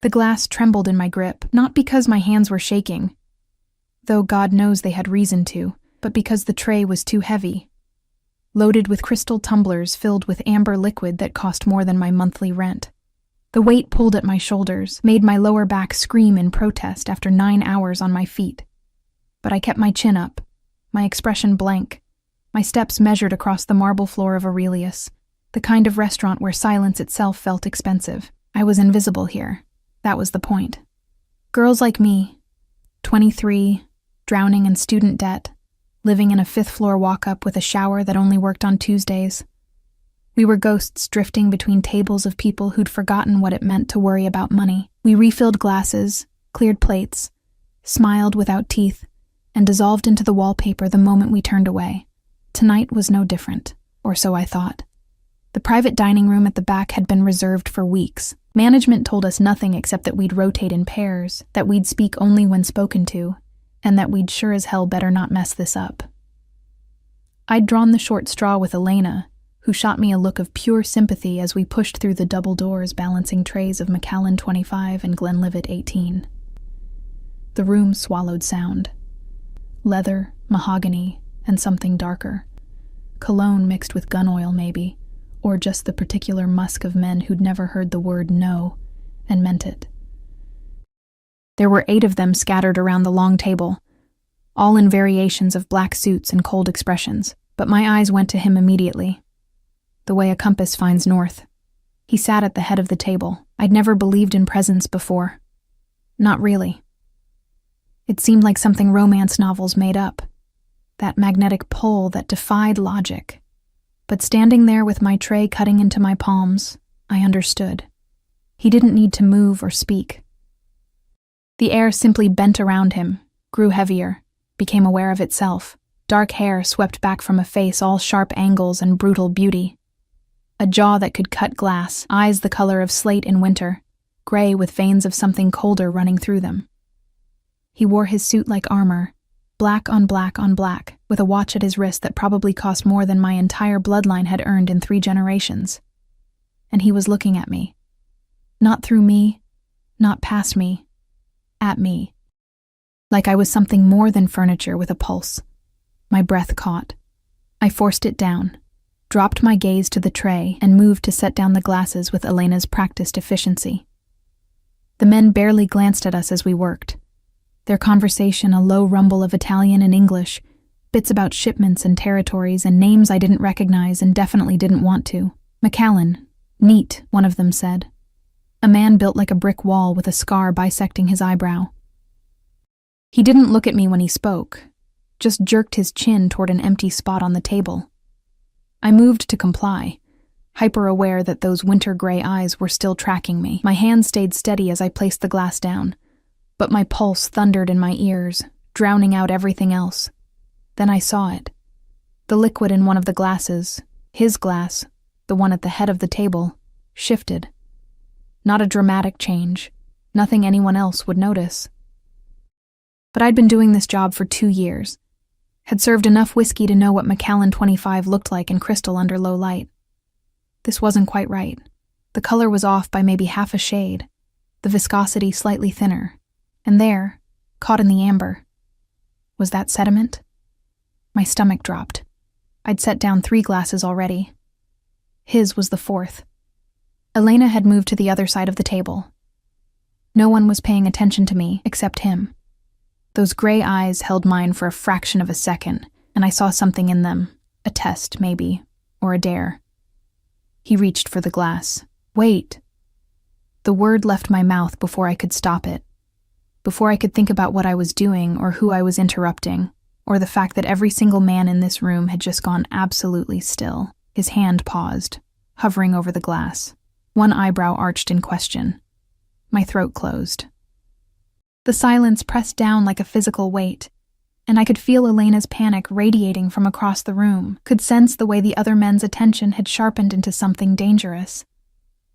The glass trembled in my grip, not because my hands were shaking, though God knows they had reason to, but because the tray was too heavy, loaded with crystal tumblers filled with amber liquid that cost more than my monthly rent. The weight pulled at my shoulders, made my lower back scream in protest after 9 hours on my feet. But I kept my chin up, my expression blank, my steps measured across the marble floor of Aurelius, the kind of restaurant where silence itself felt expensive. I was invisible here. That was the point. Girls like me, 23, drowning in student debt, living in a 5th-floor walk-up with a shower that only worked on Tuesdays. We were ghosts drifting between tables of people who'd forgotten what it meant to worry about money. We refilled glasses, cleared plates, smiled without teeth, and dissolved into the wallpaper the moment we turned away. Tonight was no different, or so I thought. The private dining room at the back had been reserved for weeks. Management told us nothing except that we'd rotate in pairs, that we'd speak only when spoken to, and that we'd sure as hell better not mess this up. I'd drawn the short straw with Elena, who shot me a look of pure sympathy as we pushed through the double doors balancing trays of Macallan 25 and Glenlivet 18. The room swallowed sound. Leather, mahogany, and something darker. Cologne mixed with gun oil, maybe, or just the particular musk of men who'd never heard the word no and meant it. There were 8 of them scattered around the long table, all in variations of black suits and cold expressions, but my eyes went to him immediately. The way a compass finds north. He sat at the head of the table. I'd never believed in presence before. Not really. It seemed like something romance novels made up. That magnetic pull that defied logic. But standing there with my tray cutting into my palms, I understood. He didn't need to move or speak. The air simply bent around him, grew heavier, became aware of itself. Dark hair swept back from a face all sharp angles and brutal beauty. A jaw that could cut glass, eyes the color of slate in winter, gray with veins of something colder running through them. He wore his suit like armor, black on black on black, with a watch at his wrist that probably cost more than my entire bloodline had earned in 3 generations. And he was looking at me. Not through me, not past me, at me. Like I was something more than furniture with a pulse. My breath caught. I forced it down, dropped my gaze to the tray, and moved to set down the glasses with Elena's practiced efficiency. The men barely glanced at us as we worked. Their conversation a low rumble of Italian and English, bits about shipments and territories and names I didn't recognize and definitely didn't want to. Macallan, neat, one of them said. A man built like a brick wall with a scar bisecting his eyebrow. He didn't look at me when he spoke, just jerked his chin toward an empty spot on the table. I moved to comply, hyper-aware that those winter-gray eyes were still tracking me. My hand stayed steady as I placed the glass down, but my pulse thundered in my ears, drowning out everything else. Then I saw it. The liquid in one of the glasses, his glass, the one at the head of the table, shifted. Not a dramatic change, nothing anyone else would notice. But I'd been doing this job for 2 years, had served enough whiskey to know what Macallan 25 looked like in crystal under low light. This wasn't quite right. The color was off by maybe half a shade, the viscosity slightly thinner. And there, caught in the amber, was that sediment? My stomach dropped. I'd set down 3 glasses already. His was the 4th. Elena had moved to the other side of the table. No one was paying attention to me except him. Those gray eyes held mine for a fraction of a second, and I saw something in them, a test maybe, or a dare. He reached for the glass. Wait! The word left my mouth before I could stop it. Before I could think about what I was doing or who I was interrupting, or the fact that every single man in this room had just gone absolutely still. His hand paused, hovering over the glass. One eyebrow arched in question. My throat closed. The silence pressed down like a physical weight, and I could feel Elena's panic radiating from across the room, could sense the way the other men's attention had sharpened into something dangerous.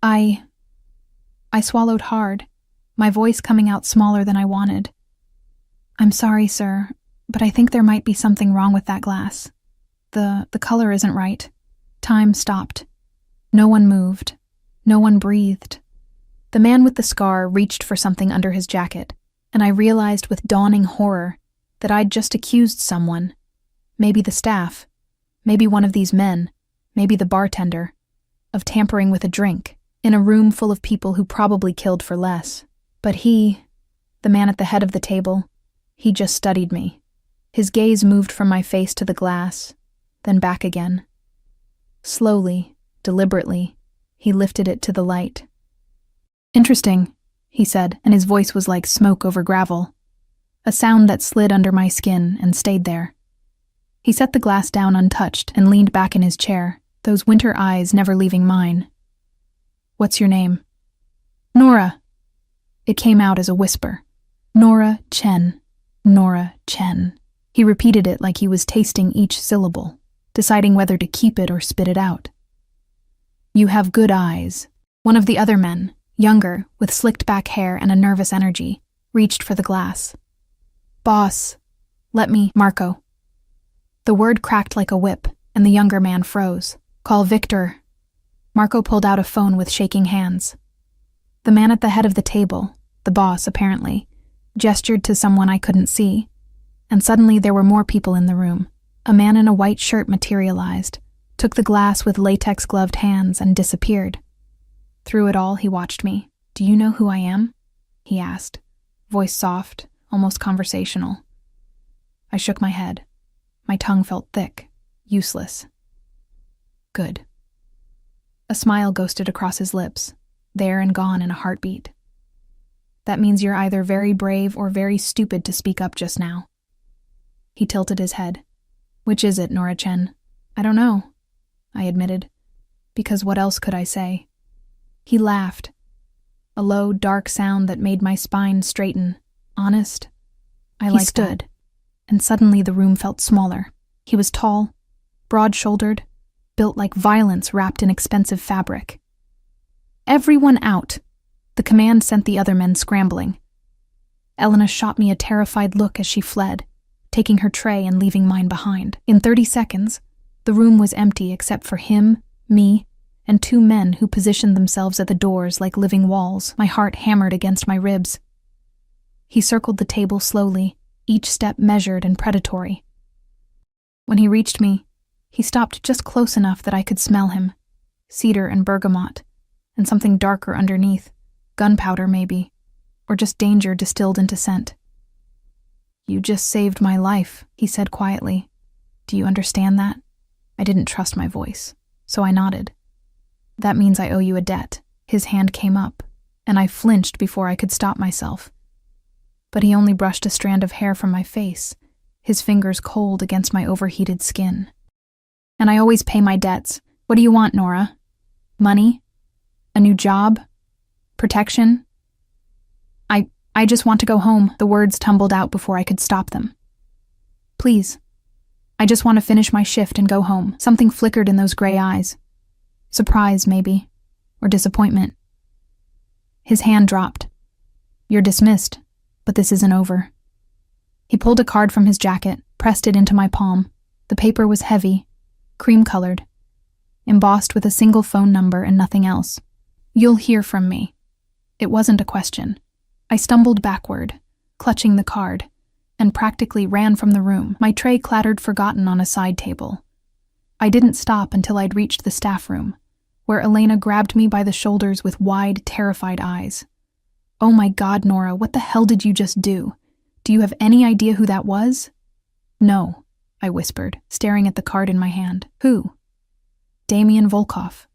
I swallowed hard, my voice coming out smaller than I wanted. I'm sorry, sir, but I think there might be something wrong with that glass. The color isn't right. Time stopped. No one moved. No one breathed. The man with the scar reached for something under his jacket, and I realized with dawning horror that I'd just accused someone, maybe the staff, maybe one of these men, maybe the bartender, of tampering with a drink in a room full of people who probably killed for less. But he, the man at the head of the table, he just studied me. His gaze moved from my face to the glass, then back again. Slowly, deliberately, he lifted it to the light. "Interesting," he said, and his voice was like smoke over gravel, a sound that slid under my skin and stayed there. He set the glass down untouched and leaned back in his chair, those winter eyes never leaving mine. "What's your name?" "Nora." It came out as a whisper. "Nora Chen. Nora Chen." He repeated it like he was tasting each syllable, deciding whether to keep it or spit it out. "You have good eyes." One of the other men, younger, with slicked back hair and a nervous energy, reached for the glass. "Boss, let me, Marco." The word cracked like a whip, and the younger man froze. "Call Victor." Marco pulled out a phone with shaking hands. The man at the head of the table, the boss apparently, gestured to someone I couldn't see, and suddenly there were more people in the room. A man in a white shirt materialized, took the glass with latex-gloved hands, and disappeared. Through it all, he watched me. "Do you know who I am?" he asked, voice soft, almost conversational. I shook my head. My tongue felt thick, useless. "Good." A smile ghosted across his lips, there and gone in a heartbeat. "That means you're either very brave or very stupid to speak up just now." He tilted his head. "Which is it, Nora Chen?" "I don't know," I admitted, because what else could I say? He laughed, a low, dark sound that made my spine straighten. Honest? He stood, and suddenly the room felt smaller. He was tall, broad-shouldered, built like violence wrapped in expensive fabric. "Everyone out!" The command sent the other men scrambling. Elena shot me a terrified look as she fled, taking her tray and leaving mine behind. In 30 seconds, the room was empty except for him, me, and 2 men who positioned themselves at the doors like living walls. My heart hammered against my ribs. He circled the table slowly, each step measured and predatory. When he reached me, he stopped just close enough that I could smell him. Cedar and bergamot, and something darker underneath. Gunpowder, maybe, or just danger distilled into scent. "You just saved my life," he said quietly. "Do you understand that?" I didn't trust my voice, so I nodded. "That means I owe you a debt." His hand came up, and I flinched before I could stop myself. But he only brushed a strand of hair from my face, his fingers cold against my overheated skin. "And I always pay my debts. What do you want, Nora? Money? A new job? Protection?" I just want to go home." The words tumbled out before I could stop them. "Please. I just want to finish my shift and go home." Something flickered in those gray eyes. Surprise, maybe, or disappointment. His hand dropped. "You're dismissed, but this isn't over." He pulled a card from his jacket, pressed it into my palm. The paper was heavy, cream-colored, embossed with a single phone number and nothing else. "You'll hear from me." It wasn't a question. I stumbled backward, clutching the card, and practically ran from the room. My tray clattered forgotten on a side table. I didn't stop until I'd reached the staff room, where Elena grabbed me by the shoulders with wide, terrified eyes. "Oh my God, Nora, what the hell did you just do? Do you have any idea who that was?" "No," I whispered, staring at the card in my hand. "Who?" "Damien Volkov."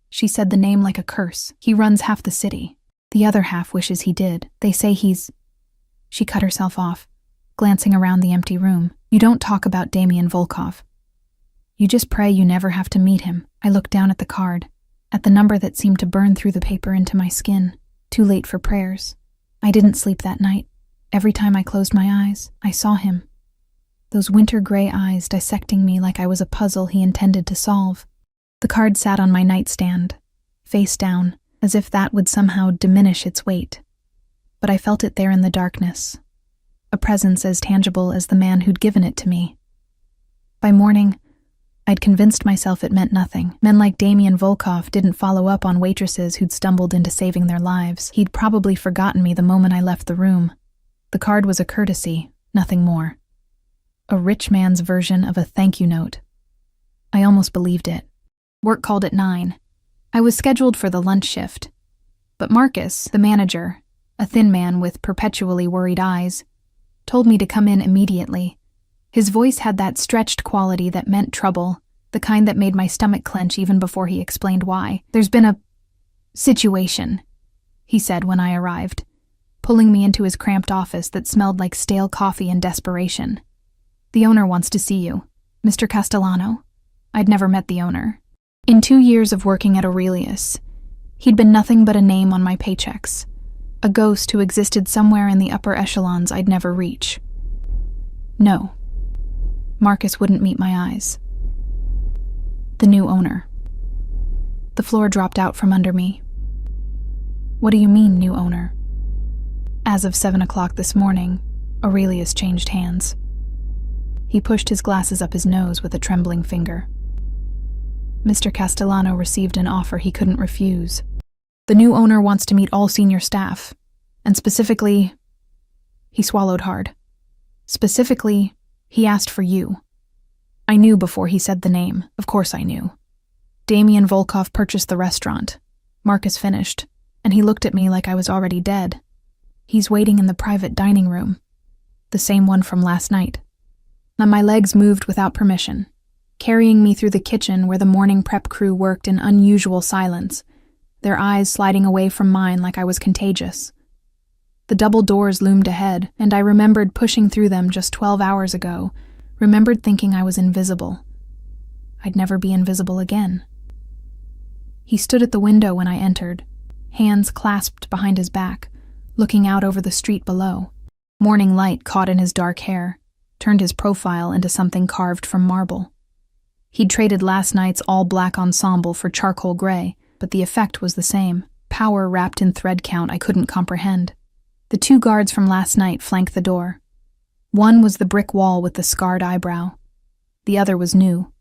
She said the name like a curse. "He runs half the city. The other half wishes he did. They say he's—" She cut herself off, glancing around the empty room. "You don't talk about Damien Volkov. You just pray you never have to meet him." I looked down at the card, at the number that seemed to burn through the paper into my skin. Too late for prayers. I didn't sleep that night. Every time I closed my eyes, I saw him. Those winter gray eyes dissecting me like I was a puzzle he intended to solve. The card sat on my nightstand, face down, as if that would somehow diminish its weight. But I felt it there in the darkness, a presence as tangible as the man who'd given it to me. By morning, I'd convinced myself it meant nothing. Men like Damian Volkov didn't follow up on waitresses who'd stumbled into saving their lives. He'd probably forgotten me the moment I left the room. The card was a courtesy, nothing more. A rich man's version of a thank you note. I almost believed it. Work called at 9. I was scheduled for the lunch shift. But Marcus, the manager, a thin man with perpetually worried eyes, told me to come in immediately. His voice had that stretched quality that meant trouble, the kind that made my stomach clench even before he explained why. "There's been a situation," he said when I arrived, pulling me into his cramped office that smelled like stale coffee and desperation. "The owner wants to see you, Mr. Castellano." I'd never met the owner. In 2 years of working at Aurelius, he'd been nothing but a name on my paychecks, a ghost who existed somewhere in the upper echelons I'd never reach. No. Marcus wouldn't meet my eyes. The new owner. The floor dropped out from under me. "What do you mean, new owner?" As of 7 o'clock this morning, Aurelius changed hands. He pushed his glasses up his nose with a trembling finger. Mr. Castellano received an offer he couldn't refuse. "The new owner wants to meet all senior staff, and specifically..." He swallowed hard. "Specifically, he asked for you." I knew before he said the name. Of course I knew. Damian Volkov purchased the restaurant. Marcus finished, and he looked at me like I was already dead. "He's waiting in the private dining room. The same one from last night." Now my legs moved without permission, carrying me through the kitchen where the morning prep crew worked in unusual silence, their eyes sliding away from mine like I was contagious. The double doors loomed ahead, and I remembered pushing through them just 12 hours ago, remembered thinking I was invisible. I'd never be invisible again. He stood at the window when I entered, hands clasped behind his back, looking out over the street below. Morning light caught in his dark hair, turned his profile into something carved from marble. He'd traded last night's all-black ensemble for charcoal gray, but the effect was the same, power wrapped in thread count I couldn't comprehend. The 2 guards from last night flanked the door. One was the brick wall with the scarred eyebrow. The other was new,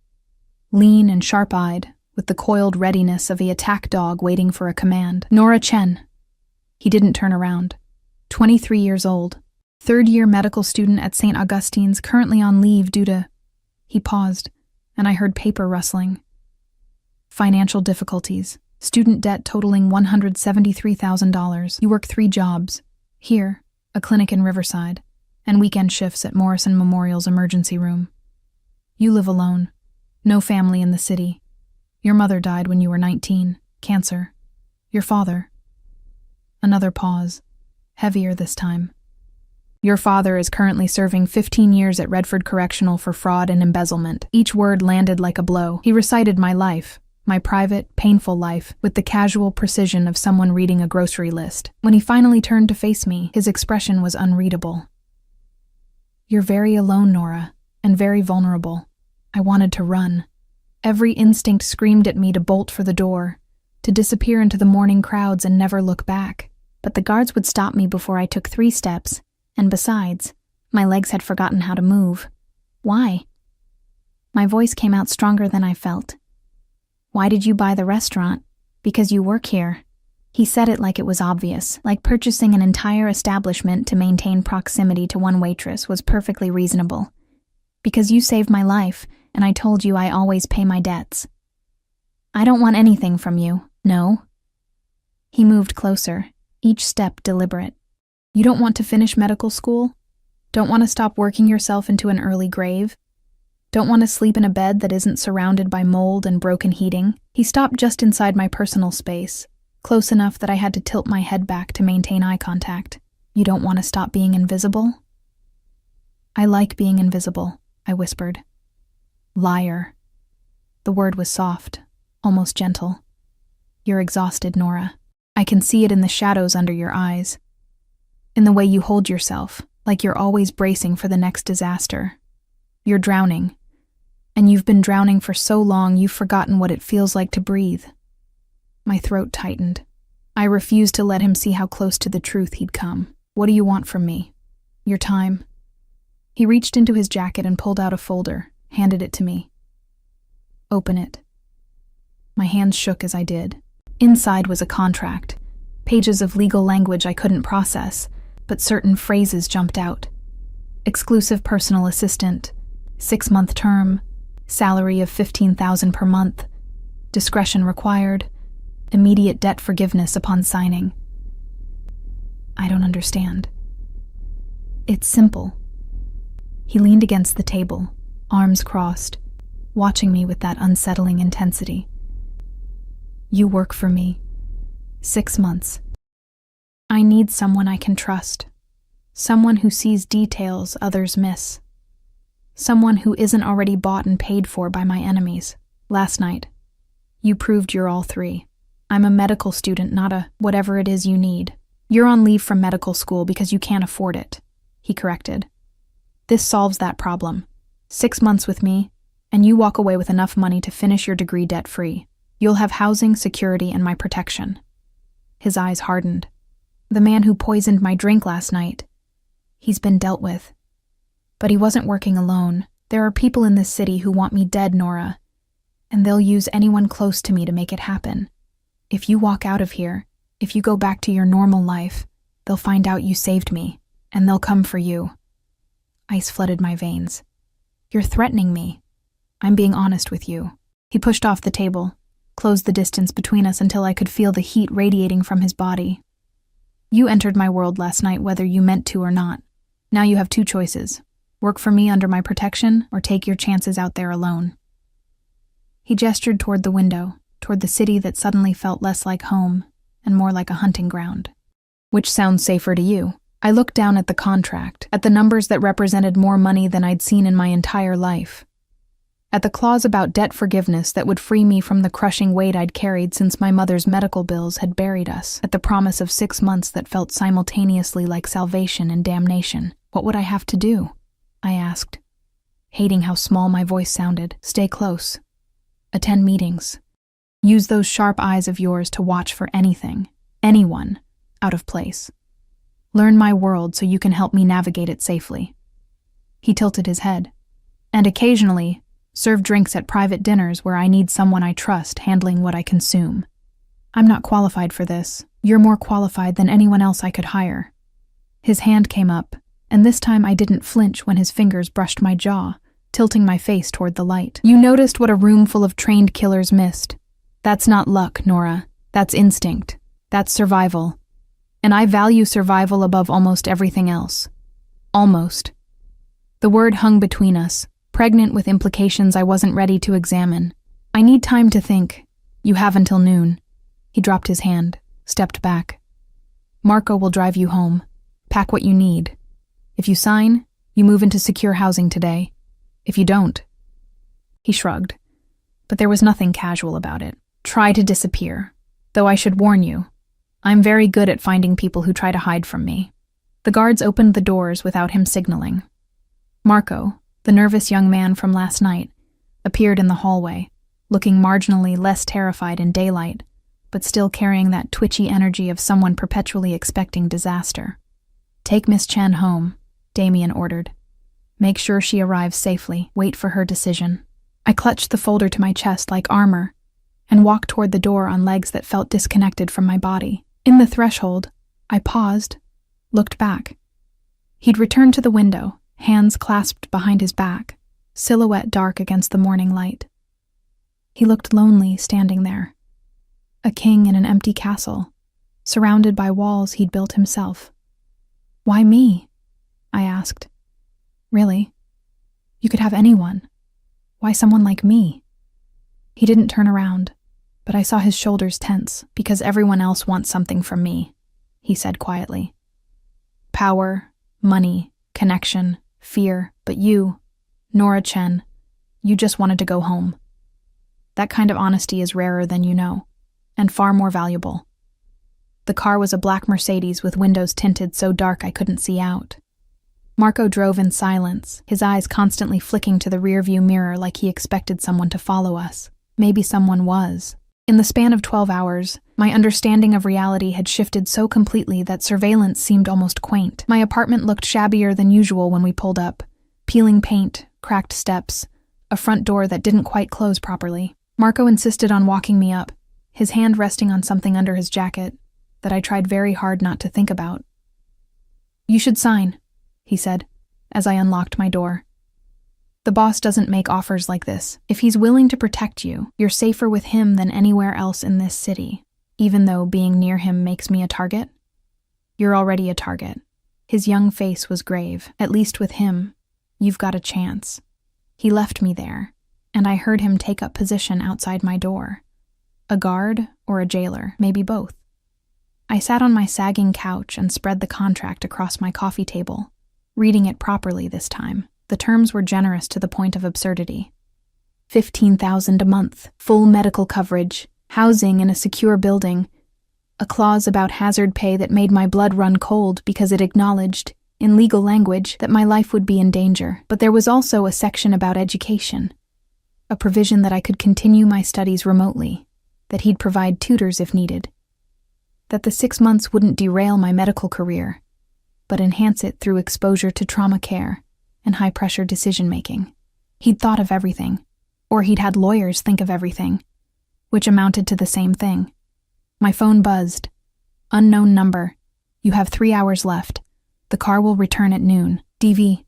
lean and sharp-eyed, with the coiled readiness of the attack dog waiting for a command. Nora Chen. He didn't turn around. 23 years old, third-year medical student at St. Augustine's, currently on leave due to... He paused, and I heard paper rustling. Financial difficulties. Student debt totaling $173,000. You work 3 jobs. Here, a clinic in Riverside, and weekend shifts at Morrison Memorial's emergency room. You live alone. No family in the city. Your mother died when you were 19. Cancer. Your father. Another pause. Heavier this time. Your father is currently serving 15 years at Redford Correctional for fraud and embezzlement. Each word landed like a blow. He recited my life, my private, painful life, with the casual precision of someone reading a grocery list. When he finally turned to face me, his expression was unreadable. "You're very alone, Nora, and very vulnerable." I wanted to run. Every instinct screamed at me to bolt for the door, to disappear into the morning crowds and never look back. But the guards would stop me before I took 3 steps, and besides, my legs had forgotten how to move. "Why?" My voice came out stronger than I felt. "Why did you buy the restaurant?" "Because you work here." He said it like it was obvious, like purchasing an entire establishment to maintain proximity to one waitress was perfectly reasonable. "Because you saved my life, and I told you I always pay my debts." "I don't want anything from you, no." He moved closer, each step deliberate. "You don't want to finish medical school? Don't want to stop working yourself into an early grave? Don't want to sleep in a bed that isn't surrounded by mold and broken heating?" He stopped just inside my personal space, close enough that I had to tilt my head back to maintain eye contact. "You don't want to stop being invisible?" "I like being invisible," I whispered. "Liar." The word was soft, almost gentle. "You're exhausted, Nora. I can see it in the shadows under your eyes. In the way you hold yourself, like you're always bracing for the next disaster. You're drowning. And you've been drowning for so long you've forgotten what it feels like to breathe." My throat tightened. I refused to let him see how close to the truth he'd come. "What do you want from me?" "Your time." He reached into his jacket and pulled out a folder, handed it to me. Open it. My hands shook as I did. Inside was a contract, pages of legal language I couldn't process, but certain phrases jumped out. Exclusive personal assistant, 6-month term, salary of $15,000 per month, discretion required, immediate debt forgiveness upon signing. I don't understand. It's simple. He leaned against the table, arms crossed, watching me with that unsettling intensity. You work for me. 6 months. I need someone I can trust. Someone who sees details others miss. Someone who isn't already bought and paid for by my enemies. Last night, you proved you're all three. I'm a medical student, not a whatever it is you need. You're on leave from medical school because you can't afford it, he corrected. This solves that problem. 6 months with me, and you walk away with enough money to finish your degree debt-free. You'll have housing, security, and my protection. His eyes hardened. The man who poisoned my drink last night. He's been dealt with. But he wasn't working alone. There are people in this city who want me dead, Nora, and they'll use anyone close to me to make it happen. If you walk out of here, if you go back to your normal life, they'll find out you saved me, and they'll come for you. Ice flooded my veins. You're threatening me. I'm being honest with you. He pushed off the table, closed the distance between us until I could feel the heat radiating from his body. You entered my world last night whether you meant to or not. Now you have 2 choices. Work for me under my protection or take your chances out there alone. He gestured toward the window, toward the city that suddenly felt less like home and more like a hunting ground. Which sounds safer to you? I looked down at the contract, at the numbers that represented more money than I'd seen in my entire life. At the clause about debt forgiveness that would free me from the crushing weight I'd carried since my mother's medical bills had buried us, at the promise of 6 months that felt simultaneously like salvation and damnation. What would I have to do? I asked, hating how small my voice sounded. Stay close. Attend meetings. Use those sharp eyes of yours to watch for anything, anyone, out of place. Learn my world so you can help me navigate it safely. He tilted his head. And occasionally, serve drinks at private dinners where I need someone I trust handling what I consume. I'm not qualified for this. You're more qualified than anyone else I could hire. His hand came up, and this time I didn't flinch when his fingers brushed my jaw, tilting my face toward the light. You noticed what a room full of trained killers missed. That's not luck, Nora. That's instinct. That's survival. And I value survival above almost everything else. Almost. The word hung between us, pregnant with implications I wasn't ready to examine. I need time to think. You have until noon. He dropped his hand, stepped back. Marco will drive you home. Pack what you need. If you sign, you move into secure housing today. If you don't. He shrugged, but there was nothing casual about it. Try to disappear. Though I should warn you, I'm very good at finding people who try to hide from me. The guards opened the doors without him signaling. Marco, the nervous young man from last night, appeared in the hallway, looking marginally less terrified in daylight, but still carrying that twitchy energy of someone perpetually expecting disaster. Take Miss Chen home, Damien ordered. Make sure she arrives safely. Wait for her decision. I clutched the folder to my chest like armor and walked toward the door on legs that felt disconnected from my body. In the threshold, I paused, looked back. He'd returned to the window, hands clasped behind his back, silhouette dark against the morning light. He looked lonely standing there, a king in an empty castle, surrounded by walls he'd built himself. Why me? I asked. Really? You could have anyone. Why someone like me? He didn't turn around, but I saw his shoulders tense because everyone else wants something from me, he said quietly. Power, money, connection, fear, but you, Nora Chen, you just wanted to go home. That kind of honesty is rarer than you know, and far more valuable. The car was a black Mercedes with windows tinted so dark I couldn't see out. Marco drove in silence, his eyes constantly flicking to the rearview mirror like he expected someone to follow us. Maybe someone was. In the span of 12 hours, my understanding of reality had shifted so completely that surveillance seemed almost quaint. My apartment looked shabbier than usual when we pulled up. Peeling paint, cracked steps, a front door that didn't quite close properly. Marco insisted on walking me up, his hand resting on something under his jacket that I tried very hard not to think about. "You should sign," he said, as I unlocked my door. "The boss doesn't make offers like this. If he's willing to protect you, you're safer with him than anywhere else in this city, even though being near him makes me a target. You're already a target." His young face was grave. "At least with him, you've got a chance." He left me there, and I heard him take up position outside my door. A guard or a jailer, maybe both. I sat on my sagging couch and spread the contract across my coffee table, reading it properly this time. The terms were generous to the point of absurdity. $15,000 a month, full medical coverage, housing in a secure building, a clause about hazard pay that made my blood run cold because it acknowledged, in legal language, that my life would be in danger. But there was also a section about education, a provision that I could continue my studies remotely, that he'd provide tutors if needed, that the 6 months wouldn't derail my medical career, but enhance it through exposure to trauma care and high-pressure decision-making. He'd thought of everything, or he'd had lawyers think of everything, which amounted to the same thing. My phone buzzed. "Unknown number. You have 3 hours left. The car will return at noon. DV."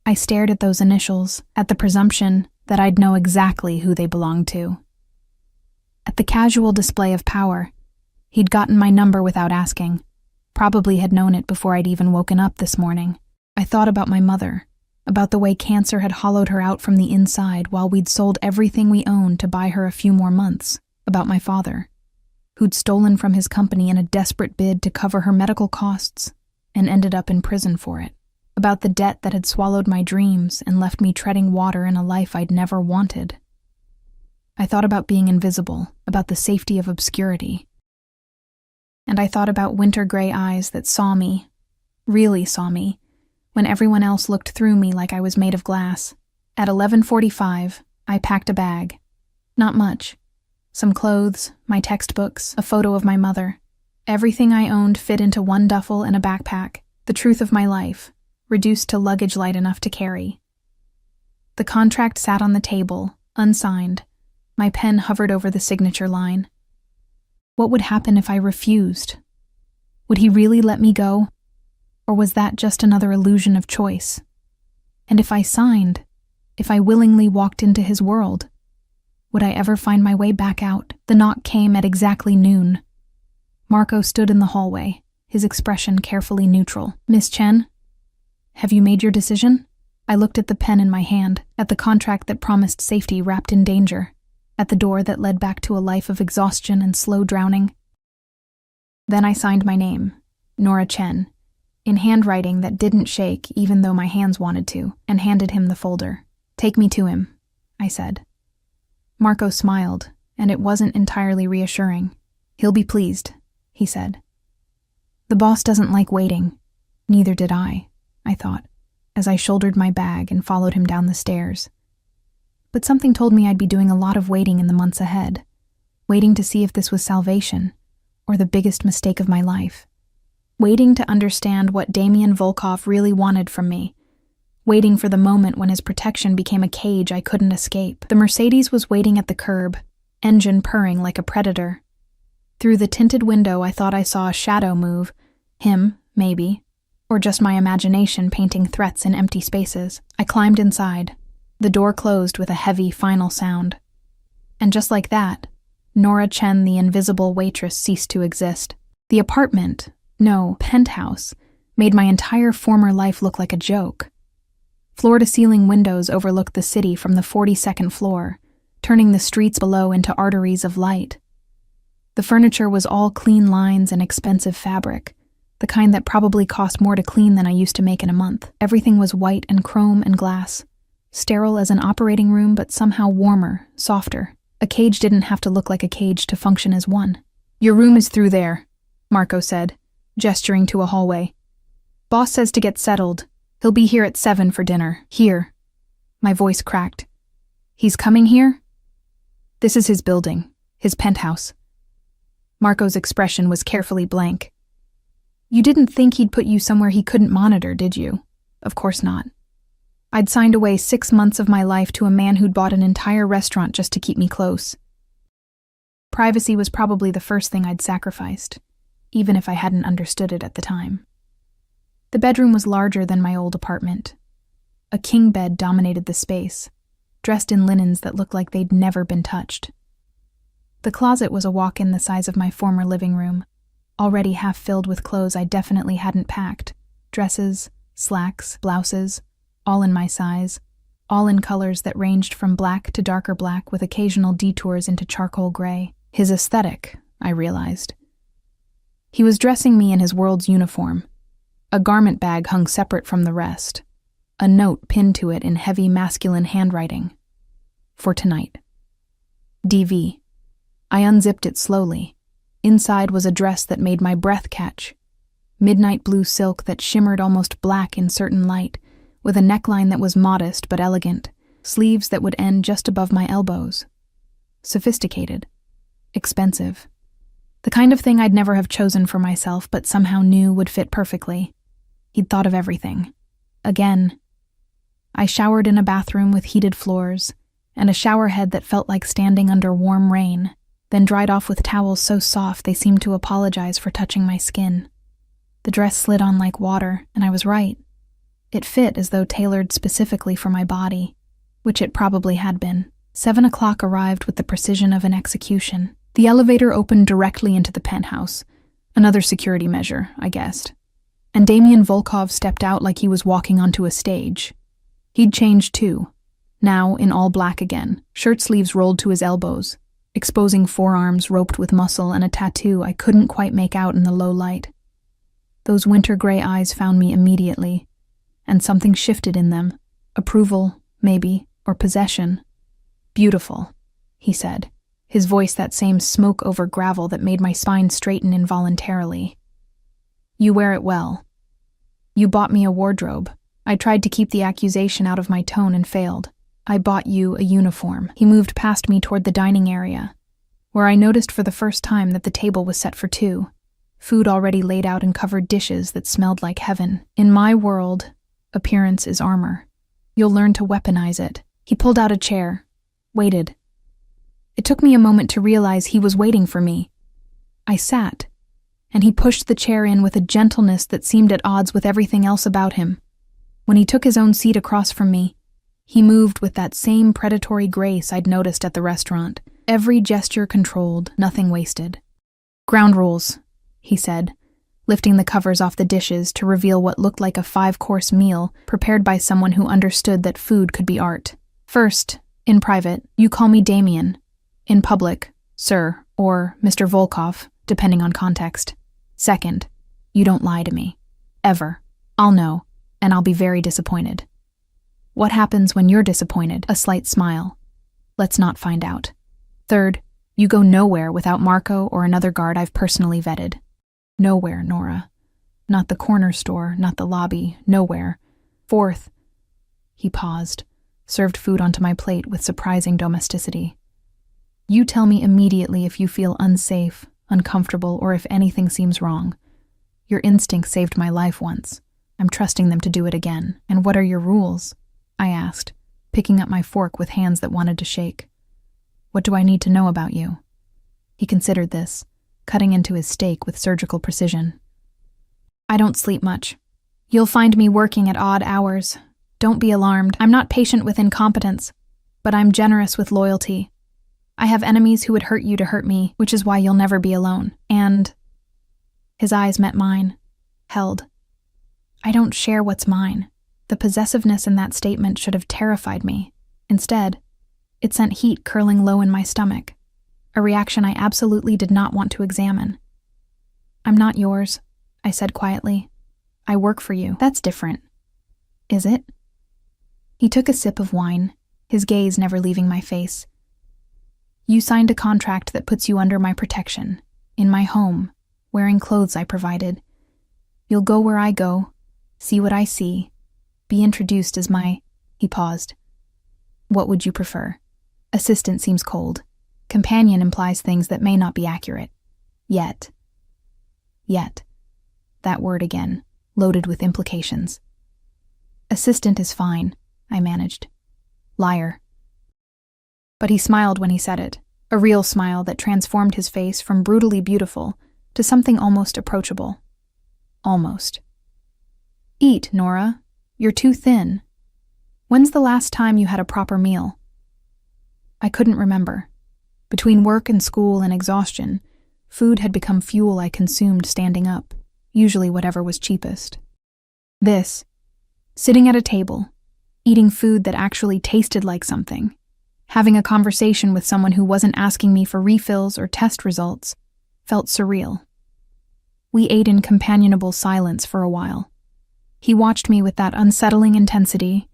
I stared at those initials, at the presumption that I'd know exactly who they belonged to. At the casual display of power, he'd gotten my number without asking, probably had known it before I'd even woken up this morning. I thought about my mother, about the way cancer had hollowed her out from the inside while we'd sold everything we owned to buy her a few more months, about my father, who'd stolen from his company in a desperate bid to cover her medical costs and ended up in prison for it, about the debt that had swallowed my dreams and left me treading water in a life I'd never wanted. I thought about being invisible, about the safety of obscurity. And I thought about winter gray eyes that saw me, really saw me, when everyone else looked through me like I was made of glass. At 11:45, I packed a bag. Not much. Some clothes, my textbooks, a photo of my mother. Everything I owned fit into one duffel and a backpack, the truth of my life, reduced to luggage light enough to carry. The contract sat on the table, unsigned. My pen hovered over the signature line. What would happen if I refused? Would he really let me go? Or was that just another illusion of choice? And if I signed, if I willingly walked into his world, would I ever find my way back out? The knock came at exactly noon. Marco stood in the hallway, his expression carefully neutral. "Miss Chen, have you made your decision?" I looked at the pen in my hand, at the contract that promised safety wrapped in danger, at the door that led back to a life of exhaustion and slow drowning. Then I signed my name, Nora Chen, in handwriting that didn't shake even though my hands wanted to, and handed him the folder. "Take me to him," I said. Marco smiled, and it wasn't entirely reassuring. "He'll be pleased," he said. The boss doesn't like waiting. Neither did I thought, as I shouldered my bag and followed him down the stairs. But something told me I'd be doing a lot of waiting in the months ahead, waiting to see if this was salvation, or the biggest mistake of my life. Waiting to understand what Damian Volkov really wanted from me. Waiting for the moment when his protection became a cage I couldn't escape. The Mercedes was waiting at the curb, engine purring like a predator. Through the tinted window I thought I saw a shadow move. Him, maybe. Or just my imagination painting threats in empty spaces. I climbed inside. The door closed with a heavy, final sound. And just like that, Nora Chen, the invisible waitress, ceased to exist. The apartment, no, penthouse, made my entire former life look like a joke. Floor-to-ceiling windows overlooked the city from the 42nd floor, turning the streets below into arteries of light. The furniture was all clean lines and expensive fabric, the kind that probably cost more to clean than I used to make in a month. Everything was white and chrome and glass, sterile as an operating room but somehow warmer, softer. A cage didn't have to look like a cage to function as one. "Your room is through there," Marco said, gesturing to a hallway. "Boss says to get settled. He'll be here at 7 for dinner. Here." My voice cracked. "He's coming here?" "This is his building, his penthouse." Marco's expression was carefully blank. "You didn't think he'd put you somewhere he couldn't monitor, did you?" "Of course not." I'd signed away 6 months of my life to a man who'd bought an entire restaurant just to keep me close. Privacy was probably the first thing I'd sacrificed, even if I hadn't understood it at the time. The bedroom was larger than my old apartment. A king bed dominated the space, dressed in linens that looked like they'd never been touched. The closet was a walk-in the size of my former living room, already half filled with clothes I definitely hadn't packed. Dresses, slacks, blouses, all in my size, all in colors that ranged from black to darker black with occasional detours into charcoal gray. His aesthetic, I realized. He was dressing me in his world's uniform. A garment bag hung separate from the rest. A note pinned to it in heavy masculine handwriting. For tonight. DV. I unzipped it slowly. Inside was a dress that made my breath catch. Midnight blue silk that shimmered almost black in certain light, with a neckline that was modest but elegant, sleeves that would end just above my elbows. Sophisticated. Expensive. The kind of thing I'd never have chosen for myself but somehow knew would fit perfectly. He'd thought of everything. Again. I showered in a bathroom with heated floors, and a shower head that felt like standing under warm rain, then dried off with towels so soft they seemed to apologize for touching my skin. The dress slid on like water, and I was right. It fit as though tailored specifically for my body, which it probably had been. 7 o'clock arrived with the precision of an execution. The elevator opened directly into the penthouse, another security measure, I guessed. And Damien Volkov stepped out like he was walking onto a stage. He'd changed too, now in all black again, shirt sleeves rolled to his elbows, exposing forearms roped with muscle and a tattoo I couldn't quite make out in the low light. Those winter gray eyes found me immediately, and something shifted in them. Approval, maybe, or possession. Beautiful, he said, his voice that same smoke over gravel that made my spine straighten involuntarily. You wear it well. You bought me a wardrobe. I tried to keep the accusation out of my tone and failed. I bought you a uniform. He moved past me toward the dining area, where I noticed for the first time that the table was set for 2. Food already laid out in covered dishes that smelled like heaven. In my world, appearance is armor. You'll learn to weaponize it. He pulled out a chair, waited. It took me a moment to realize he was waiting for me. I sat, and he pushed the chair in with a gentleness that seemed at odds with everything else about him. When he took his own seat across from me, he moved with that same predatory grace I'd noticed at the restaurant. Every gesture controlled, nothing wasted. Ground rules, he said, lifting the covers off the dishes to reveal what looked like a 5-course meal prepared by someone who understood that food could be art. First, in private, you call me Damien. In public, sir, or Mr. Volkov, depending on context. Second, you don't lie to me. Ever. I'll know, and I'll be very disappointed. What happens when you're disappointed? A slight smile. Let's not find out. Third, you go nowhere without Marco or another guard I've personally vetted. Nowhere, Nora. Not the corner store, not the lobby, nowhere. Fourth, he paused, served food onto my plate with surprising domesticity. You tell me immediately if you feel unsafe, uncomfortable, or if anything seems wrong. Your instinct saved my life once. I'm trusting them to do it again. And what are your rules? I asked, picking up my fork with hands that wanted to shake. What do I need to know about you? He considered this, cutting into his steak with surgical precision. I don't sleep much. You'll find me working at odd hours. Don't be alarmed. I'm not patient with incompetence, but I'm generous with loyalty. I have enemies who would hurt you to hurt me, which is why you'll never be alone. And his eyes met mine, held. I don't share what's mine. The possessiveness in that statement should have terrified me. Instead, it sent heat curling low in my stomach, a reaction I absolutely did not want to examine. I'm not yours, I said quietly. I work for you. That's different. Is it? He took a sip of wine, his gaze never leaving my face. You signed a contract that puts you under my protection, in my home, wearing clothes I provided. You'll go where I go, see what I see, be introduced as my... He paused. What would you prefer? Assistant seems cold. Companion implies things that may not be accurate. Yet. That word again, loaded with implications. Assistant is fine. I managed. Liar. But he smiled when he said it, a real smile that transformed his face from brutally beautiful to something almost approachable. Almost. Eat, Nora. You're too thin. When's the last time you had a proper meal? I couldn't remember. Between work and school and exhaustion, food had become fuel I consumed standing up, usually whatever was cheapest. This, sitting at a table, eating food that actually tasted like something, having a conversation with someone who wasn't asking me for refills or test results, felt surreal. We ate in companionable silence for a while. He watched me with that unsettling intensity,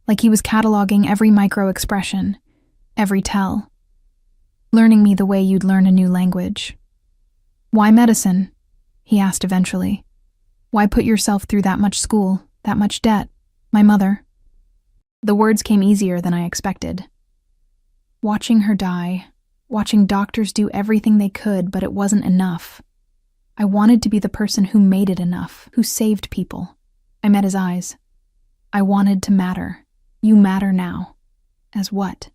like he was cataloging every micro-expression, every tell, learning me the way you'd learn a new language. Why medicine? He asked eventually. Why put yourself through that much school, that much debt? My mother. The words came easier than I expected. Watching her die, watching doctors do everything they could, but it wasn't enough. I wanted to be the person who made it enough, who saved people. I met his eyes. I wanted to matter. You matter now. As what?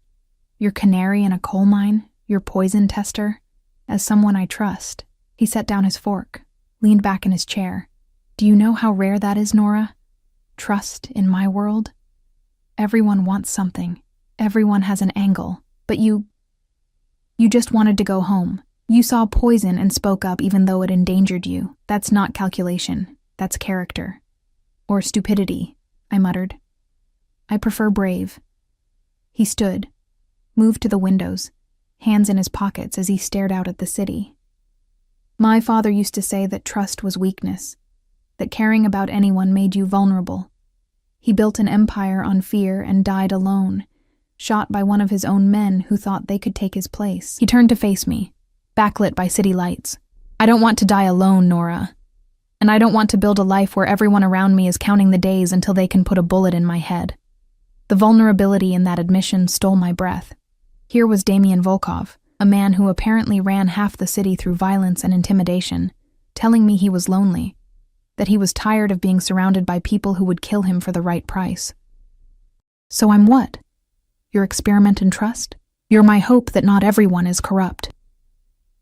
Your canary in a coal mine? Your poison tester? As someone I trust. He set down his fork, leaned back in his chair. Do you know how rare that is, Nora? Trust in my world? Everyone wants something. Everyone has an angle. But you just wanted to go home. You saw poison and spoke up even though it endangered you. That's not calculation. That's character. Or stupidity, I muttered. I prefer brave. He stood, moved to the windows, hands in his pockets as he stared out at the city. My father used to say that trust was weakness, that caring about anyone made you vulnerable. He built an empire on fear and died alone, shot by one of his own men who thought they could take his place. He turned to face me, backlit by city lights. I don't want to die alone, Nora. And I don't want to build a life where everyone around me is counting the days until they can put a bullet in my head. The vulnerability in that admission stole my breath. Here was Damian Volkov, a man who apparently ran half the city through violence and intimidation, telling me he was lonely, that he was tired of being surrounded by people who would kill him for the right price. So I'm what? Your experiment in trust? You're my hope that not everyone is corrupt.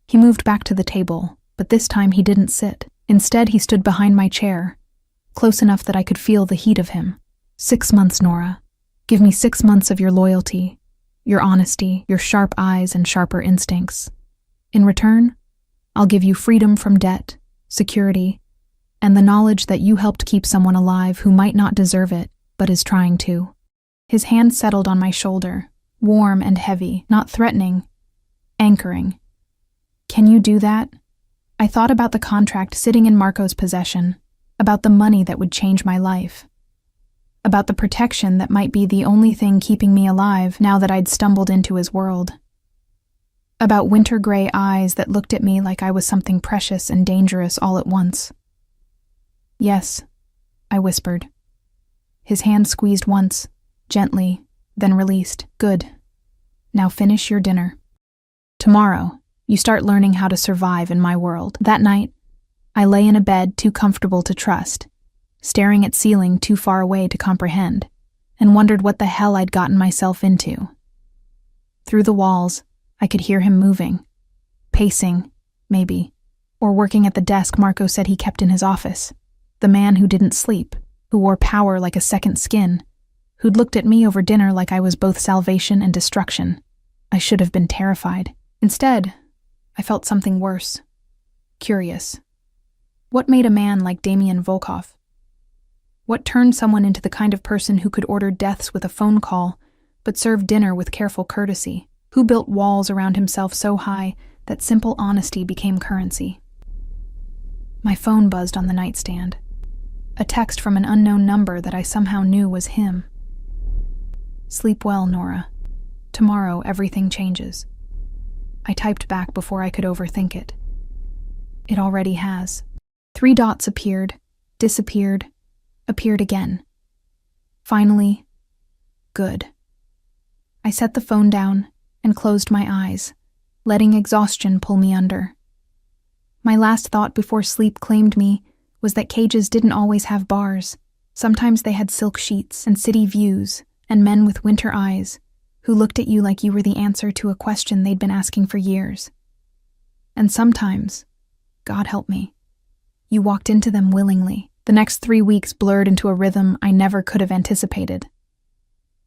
He moved back to the table, but this time he didn't sit. Instead, he stood behind my chair, close enough that I could feel the heat of him. 6 months, Nora. Give me 6 months of your loyalty, your honesty, your sharp eyes and sharper instincts. In return, I'll give you freedom from debt, security, and the knowledge that you helped keep someone alive who might not deserve it, but is trying to. His hand settled on my shoulder, warm and heavy, not threatening, anchoring. Can you do that? I thought about the contract sitting in Marco's possession, about the money that would change my life, about the protection that might be the only thing keeping me alive now that I'd stumbled into his world, about winter-gray eyes that looked at me like I was something precious and dangerous all at once. Yes, I whispered. His hand squeezed once, gently, then released. Good. Now finish your dinner. Tomorrow, you start learning how to survive in my world. That night, I lay in a bed too comfortable to trust, staring at ceiling too far away to comprehend, and wondered what the hell I'd gotten myself into. Through the walls, I could hear him moving, pacing, maybe, or working at the desk Marco said he kept in his office. The man who didn't sleep, who wore power like a second skin, who'd looked at me over dinner like I was both salvation and destruction. I should have been terrified. Instead, I felt something worse. Curious. What made a man like Damian Volkov? What turned someone into the kind of person who could order deaths with a phone call, but serve dinner with careful courtesy? Who built walls around himself so high that simple honesty became currency? My phone buzzed on the nightstand. A text from an unknown number that I somehow knew was him. Sleep well, Nora. Tomorrow everything changes. I typed back before I could overthink it. It already has. 3 dots appeared, disappeared, appeared again. Finally, good. I set the phone down and closed my eyes, letting exhaustion pull me under. My last thought before sleep claimed me was that cages didn't always have bars. Sometimes they had silk sheets and city views and men with winter eyes who looked at you like you were the answer to a question they'd been asking for years. And sometimes, God help me, you walked into them willingly. The next 3 weeks blurred into a rhythm I never could have anticipated.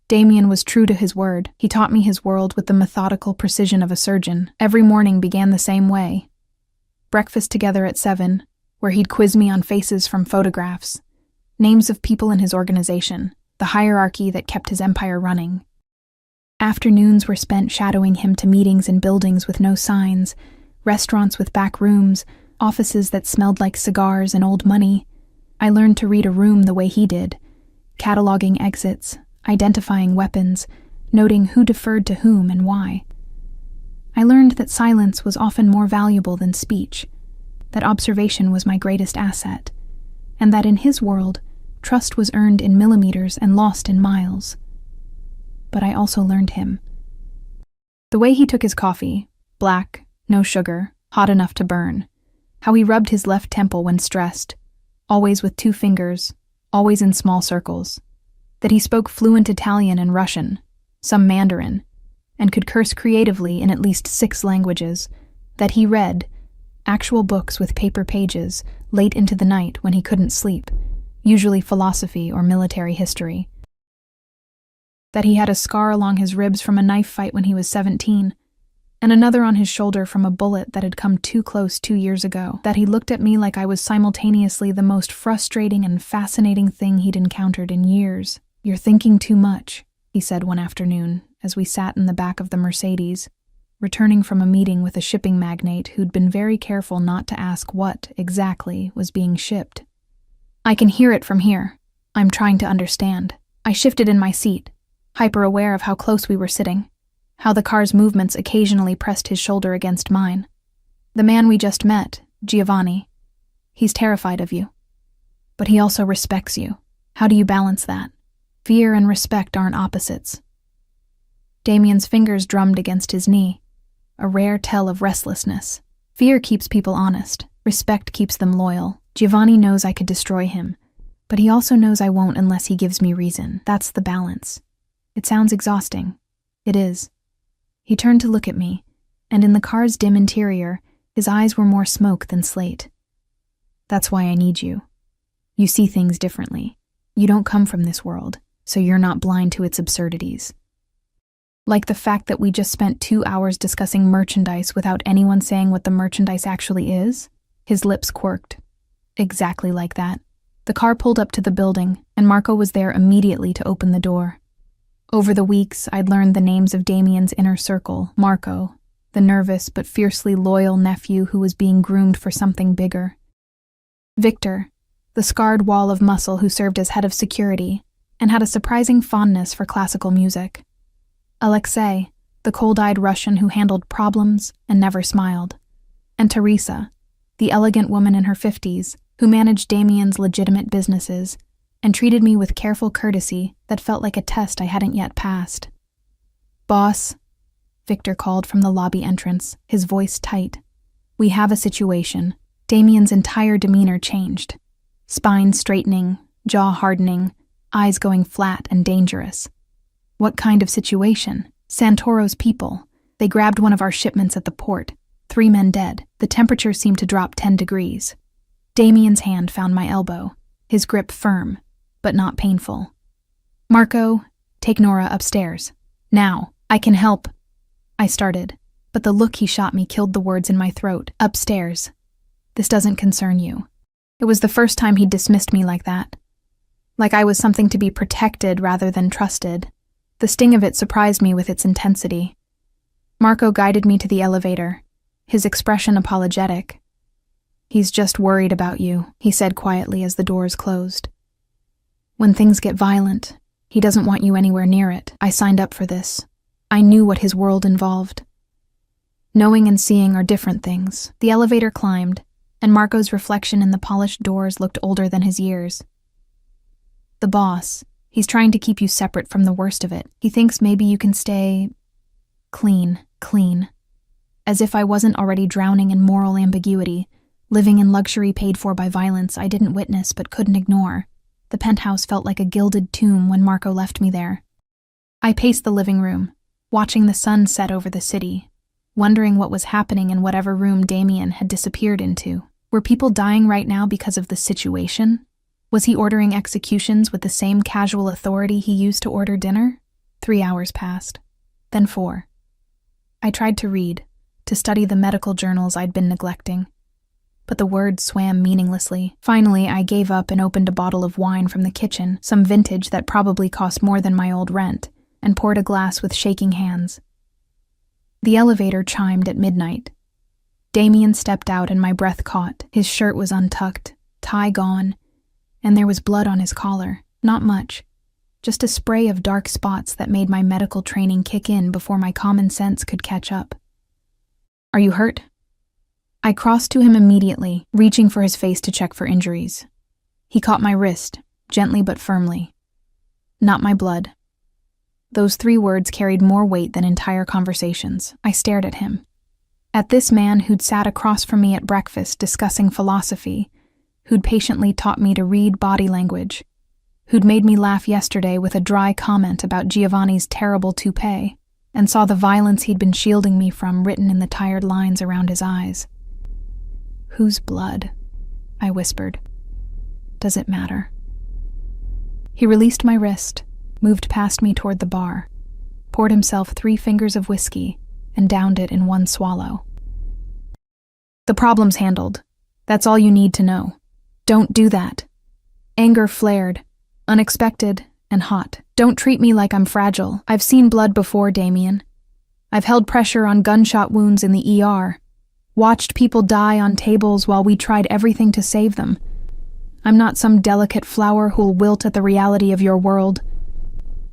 Damien was true to his word. He taught me his world with the methodical precision of a surgeon. Every morning began the same way. Breakfast together at 7, where he'd quiz me on faces from photographs, names of people in his organization, the hierarchy that kept his empire running. Afternoons were spent shadowing him to meetings in buildings with no signs, restaurants with back rooms, offices that smelled like cigars and old money. I learned to read a room the way he did, cataloging exits, identifying weapons, noting who deferred to whom and why. I learned that silence was often more valuable than speech, that observation was my greatest asset, and that in his world, trust was earned in millimeters and lost in miles. But I also learned him. The way he took his coffee, black, no sugar, hot enough to burn. How he rubbed his left temple when stressed, always with 2 fingers, always in small circles. That he spoke fluent Italian and Russian, some Mandarin, and could curse creatively in at least 6 languages. That he read actual books with paper pages late into the night when he couldn't sleep, usually philosophy or military history. That he had a scar along his ribs from a knife fight when he was 17, and another on his shoulder from a bullet that had come too close 2 years ago. That he looked at me like I was simultaneously the most frustrating and fascinating thing he'd encountered in years. "You're thinking too much," he said one afternoon as we sat in the back of the Mercedes, returning from a meeting with a shipping magnate who'd been very careful not to ask what, exactly, was being shipped. "I can hear it from here. I'm trying to understand." I shifted in my seat, hyper-aware of how close we were sitting, how the car's movements occasionally pressed his shoulder against mine. "The man we just met, Giovanni, he's terrified of you. But he also respects you. How do you balance that? Fear and respect aren't opposites." Damien's fingers drummed against his knee, a rare tell of restlessness. Fear keeps people honest. Respect keeps them loyal. Giovanni knows I could destroy him, but he also knows I won't unless he gives me reason. That's the balance. It sounds exhausting. It is. He turned to look at me, and in the car's dim interior, his eyes were more smoke than slate. "That's why I need you. You see things differently. You don't come from this world, so you're not blind to its absurdities." Like the fact that we just spent 2 hours discussing merchandise without anyone saying what the merchandise actually is? His lips quirked. Exactly like that. The car pulled up to the building, and Marco was there immediately to open the door. Over the weeks, I'd learned the names of Damien's inner circle. Marco, the nervous but fiercely loyal nephew who was being groomed for something bigger. Victor, the scarred wall of muscle who served as head of security and had a surprising fondness for classical music. Alexei, the cold-eyed Russian who handled problems and never smiled. And Teresa, the elegant woman in her 50s who managed Damien's legitimate businesses and treated me with careful courtesy that felt like a test I hadn't yet passed. "Boss," Victor called from the lobby entrance, his voice tight. "We have a situation." Damien's entire demeanor changed. Spine straightening, jaw hardening, eyes going flat and dangerous. "What kind of situation?" "Santoro's people. They grabbed one of our shipments at the port. 3 men dead. The temperature seemed to drop 10 degrees. Damien's hand found my elbow, his grip firm, but not painful. "Marco, take Nora upstairs. Now, I can help." I started, but the look he shot me killed the words in my throat. "Upstairs. This doesn't concern you." It was the first time he'd dismissed me like that. Like I was something to be protected rather than trusted. The sting of it surprised me with its intensity. Marco guided me to the elevator, his expression apologetic. "He's just worried about you," he said quietly as the doors closed. "When things get violent, he doesn't want you anywhere near it. I signed up for this. I knew what his world involved." Knowing and seeing are different things. The elevator climbed, and Marco's reflection in the polished doors looked older than his years. "The boss, he's trying to keep you separate from the worst of it. He thinks maybe you can stay clean. As if I wasn't already drowning in moral ambiguity, living in luxury paid for by violence I didn't witness but couldn't ignore. The penthouse felt like a gilded tomb when Marco left me there. I paced the living room, watching the sun set over the city, wondering what was happening in whatever room Damien had disappeared into. Were people dying right now because of the situation? Was he ordering executions with the same casual authority he used to order dinner? 3 hours passed, then 4. I tried to read, to study the medical journals I'd been neglecting, but the words swam meaninglessly. Finally, I gave up and opened a bottle of wine from the kitchen, some vintage that probably cost more than my old rent, and poured a glass with shaking hands. The elevator chimed at midnight. Damien stepped out and my breath caught. His shirt was untucked, tie gone, and there was blood on his collar. Not much, just a spray of dark spots that made my medical training kick in before my common sense could catch up. "Are you hurt?" I crossed to him immediately, reaching for his face to check for injuries. He caught my wrist, gently but firmly. "Not my blood." Those 3 words carried more weight than entire conversations. I stared at him. At this man who'd sat across from me at breakfast discussing philosophy, who'd patiently taught me to read body language, who'd made me laugh yesterday with a dry comment about Giovanni's terrible toupee, and saw the violence he'd been shielding me from written in the tired lines around his eyes. "Whose blood?" I whispered. "Does it matter?" He released my wrist, moved past me toward the bar, poured himself 3 fingers of whiskey, and downed it in 1 swallow. "The problem's handled. That's all you need to know. Don't do that." Anger flared, unexpected and hot. "Don't treat me like I'm fragile. I've seen blood before, Damien. I've held pressure on gunshot wounds in the ER, watched people die on tables while we tried everything to save them. I'm not some delicate flower who'll wilt at the reality of your world."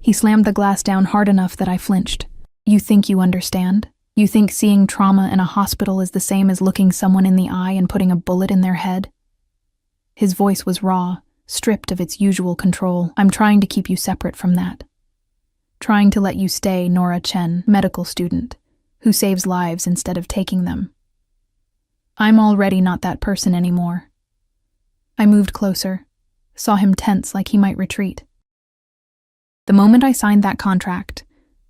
He slammed the glass down hard enough that I flinched. "You think you understand? You think seeing trauma in a hospital is the same as looking someone in the eye and putting a bullet in their head?" His voice was raw, stripped of its usual control. "I'm trying to keep you separate from that. Trying to let you stay Nora Chen, medical student, who saves lives instead of taking them. I'm already not that person anymore." I moved closer, saw him tense like he might retreat. "The moment I signed that contract,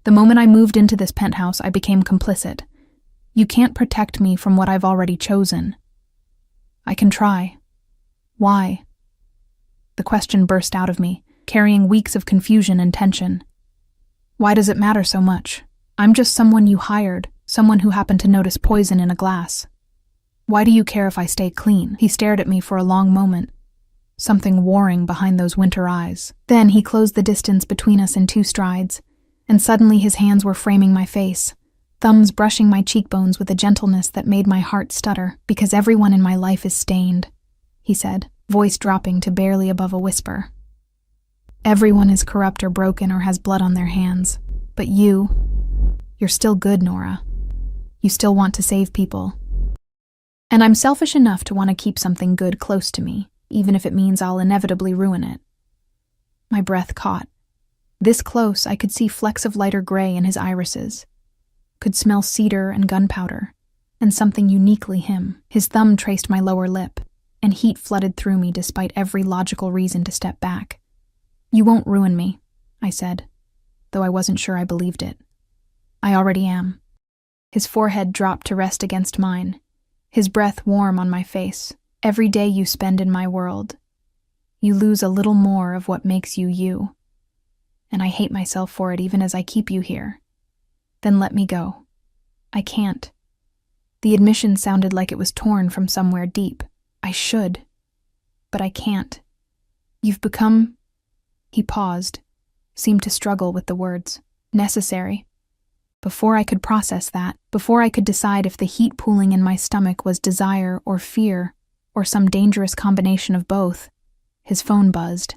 the moment I moved into this penthouse, I became complicit. You can't protect me from what I've already chosen." "I can try." "Why?" The question burst out of me, carrying weeks of confusion and tension. "Why does it matter so much? I'm just someone you hired, someone who happened to notice poison in a glass. Why do you care if I stay clean?" He stared at me for a long moment, something warring behind those winter eyes. Then he closed the distance between us in 2 strides, and suddenly his hands were framing my face, thumbs brushing my cheekbones with a gentleness that made my heart stutter. "Because everyone in my life is stained," he said, voice dropping to barely above a whisper. "Everyone is corrupt or broken or has blood on their hands. But you're still good, Nora. You still want to save people. And I'm selfish enough to want to keep something good close to me, even if it means I'll inevitably ruin it." My breath caught. This close, I could see flecks of lighter gray in his irises, could smell cedar and gunpowder, and something uniquely him. His thumb traced my lower lip, and heat flooded through me despite every logical reason to step back. "You won't ruin me," I said, though I wasn't sure I believed it. "I already am." His forehead dropped to rest against mine, his breath warm on my face. "Every day you spend in my world, you lose a little more of what makes you you. And I hate myself for it even as I keep you here. Then let me go." "I can't." The admission sounded like it was torn from somewhere deep. "I should, but I can't. You've become—" He paused, seemed to struggle with the words. "Necessary." Before I could process that, before I could decide if the heat pooling in my stomach was desire or fear, or some dangerous combination of both, his phone buzzed.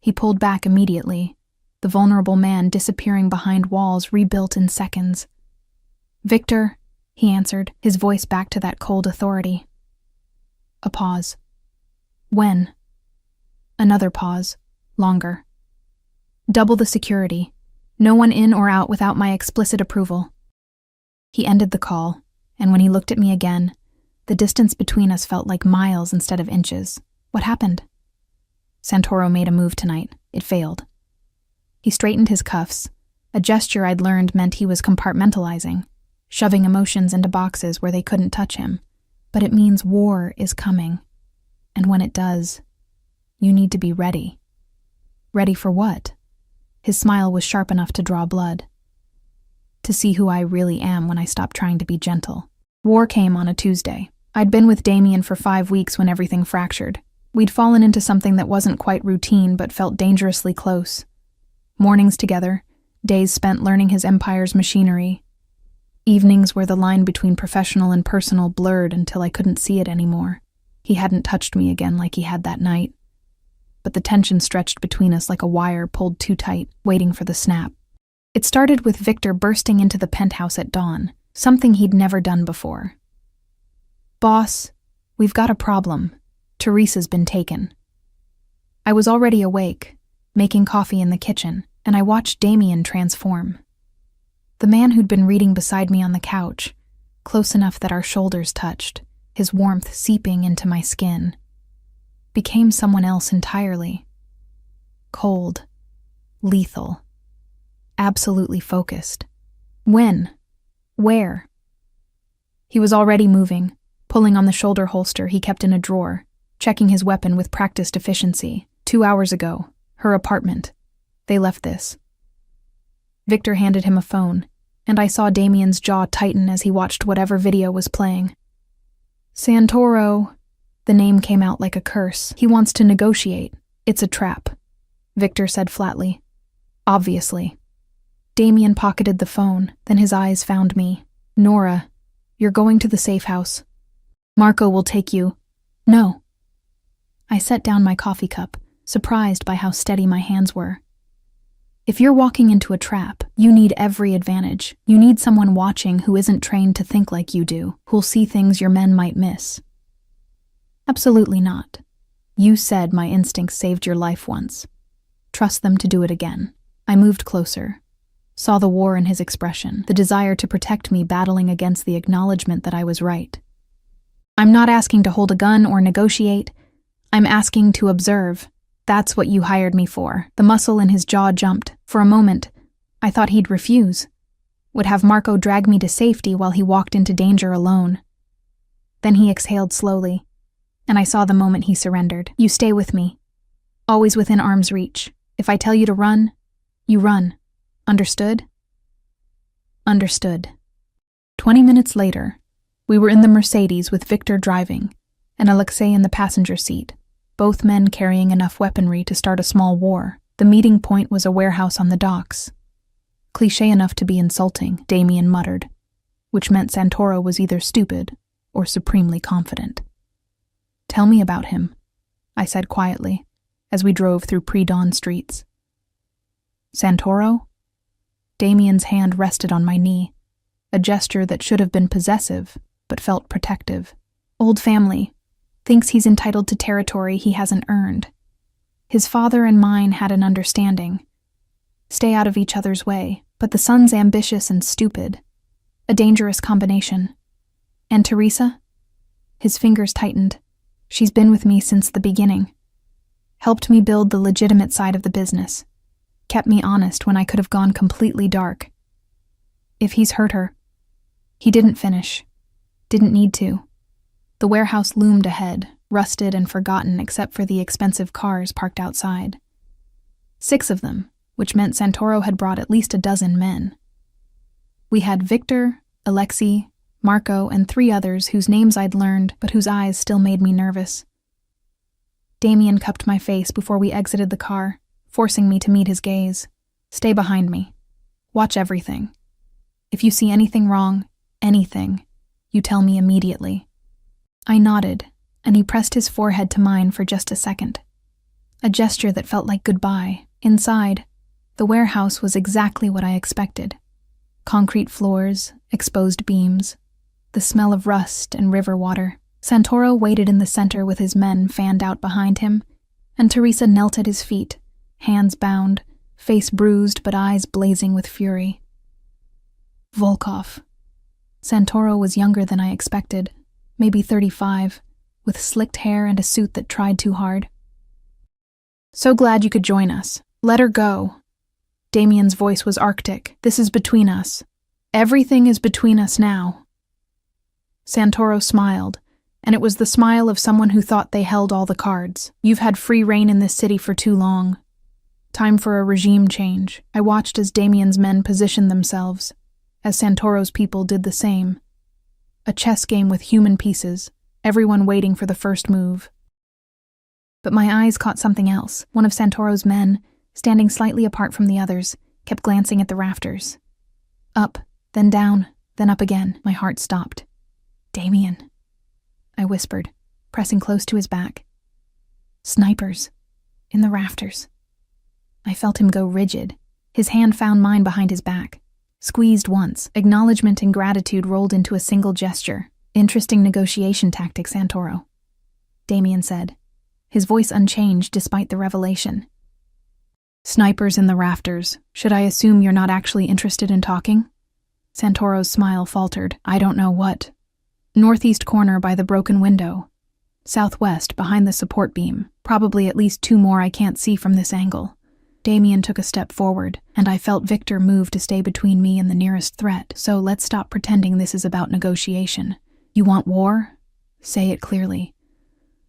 He pulled back immediately, the vulnerable man disappearing behind walls rebuilt in seconds. "Victor," he answered, his voice back to that cold authority. A pause. "When?" Another pause, longer. "Double the security. No one in or out without my explicit approval." He ended the call, and when he looked at me again, the distance between us felt like miles instead of inches. "What happened?" "Santoro made a move tonight. It failed." He straightened his cuffs, A gesture I'd learned meant he was compartmentalizing, shoving emotions into boxes where they couldn't touch him. But it means war is coming. And when it does, you need to be ready. Ready for what? His smile was sharp enough to draw blood. To see who I really am when I stop trying to be gentle. War came on a Tuesday. I'd been with Damien for 5 weeks when everything fractured. We'd fallen into something that wasn't quite routine but felt dangerously close. Mornings together, days spent learning his empire's machinery. Evenings where the line between professional and personal blurred until I couldn't see it anymore. He hadn't touched me again like he had that night. But the tension stretched between us like a wire pulled too tight, waiting for the snap. It started with Victor bursting into the penthouse at dawn, something he'd never done before. "Boss, we've got a problem. Teresa's been taken." I was already awake, making coffee in the kitchen, and I watched Damien transform. The man who'd been reading beside me on the couch, close enough that our shoulders touched, his warmth seeping into my skin, became someone else entirely. Cold, lethal, absolutely focused. When? Where? He was already moving, pulling on the shoulder holster he kept in a drawer, checking his weapon with practiced efficiency. 2 hours ago, her apartment. They left this. Victor handed him a phone, and I saw Damien's jaw tighten as he watched whatever video was playing. "Santoro." The name came out like a curse. "He wants to negotiate. It's a trap," Victor said flatly. "Obviously." Damien pocketed the phone, then his eyes found me. "Nora, you're going to the safe house. Marco will take you." "No." I set down my coffee cup, surprised by how steady my hands were. If you're walking into a trap, you need every advantage. You need someone watching who isn't trained to think like you do, who'll see things your men might miss. Absolutely not. You said my instincts saved your life once. Trust them to do it again. I moved closer, saw the war in his expression, the desire to protect me battling against the acknowledgement that I was right. "I'm not asking to hold a gun or negotiate. I'm asking to observe. That's what you hired me for." The muscle in his jaw jumped. For a moment, I thought he'd refuse. Would have Marco drag me to safety while he walked into danger alone. Then he exhaled slowly, and I saw the moment he surrendered. "You stay with me. Always within arm's reach. If I tell you to run, you run. Understood?" Understood. 20 minutes later, we were in the Mercedes with Victor driving and Alexei in the passenger seat, both men carrying enough weaponry to start a small war. The meeting point was a warehouse on the docks. Cliché enough to be insulting, Damien muttered, which meant Santoro was either stupid or supremely confident. "Tell me about him," I said quietly, as we drove through pre-dawn streets. "Santoro?" Damien's hand rested on my knee, a gesture that should have been possessive, but felt protective. "Old family. Thinks he's entitled to territory he hasn't earned. His father and mine had an understanding. Stay out of each other's way, but the son's ambitious and stupid. A dangerous combination. And Teresa?" His fingers tightened. "She's been with me since the beginning. Helped me build the legitimate side of the business. Kept me honest when I could have gone completely dark. If he's hurt her." He didn't finish. Didn't need to. The warehouse loomed ahead, rusted and forgotten except for the expensive cars parked outside. 6 of them, which meant Santoro had brought at least a dozen men. We had Victor, Alexei, Marco, and 3 others whose names I'd learned but whose eyes still made me nervous. Damien cupped my face before we exited the car, forcing me to meet his gaze. "Stay behind me. Watch everything. If you see anything wrong, anything, you tell me immediately." I nodded, and he pressed his forehead to mine for just a second. A gesture that felt like goodbye. Inside, the warehouse was exactly what I expected. Concrete floors, exposed beams, the smell of rust and river water. Santoro waited in the center with his men fanned out behind him, and Teresa knelt at his feet, hands bound, face bruised but eyes blazing with fury. Volkov. Santoro was younger than I expected, maybe 35, with slicked hair and a suit that tried too hard. "So glad you could join us. Let her go." Damien's voice was arctic. "This is between us. Everything is between us now." Santoro smiled, and it was the smile of someone who thought they held all the cards. "You've had free reign in this city for too long. Time for a regime change." I watched as Damien's men positioned themselves, as Santoro's people did the same. A chess game with human pieces, everyone waiting for the first move. But my eyes caught something else. One of Santoro's men, standing slightly apart from the others, kept glancing at the rafters. Up, then down, then up again. My heart stopped. "Damien," I whispered, pressing close to his back. "Snipers. In the rafters." I felt him go rigid. His hand found mine behind his back. Squeezed once, acknowledgement and gratitude rolled into a single gesture. "Interesting negotiation tactic, Santoro," Damien said, his voice unchanged despite the revelation. "Snipers in the rafters. Should I assume you're not actually interested in talking?" Santoro's smile faltered. "I don't know what." "Northeast corner by the broken window. Southwest, behind the support beam. Probably at least 2 more I can't see from this angle." Damien took a step forward, and I felt Victor move to stay between me and the nearest threat. "So let's stop pretending this is about negotiation. You want war? Say it clearly."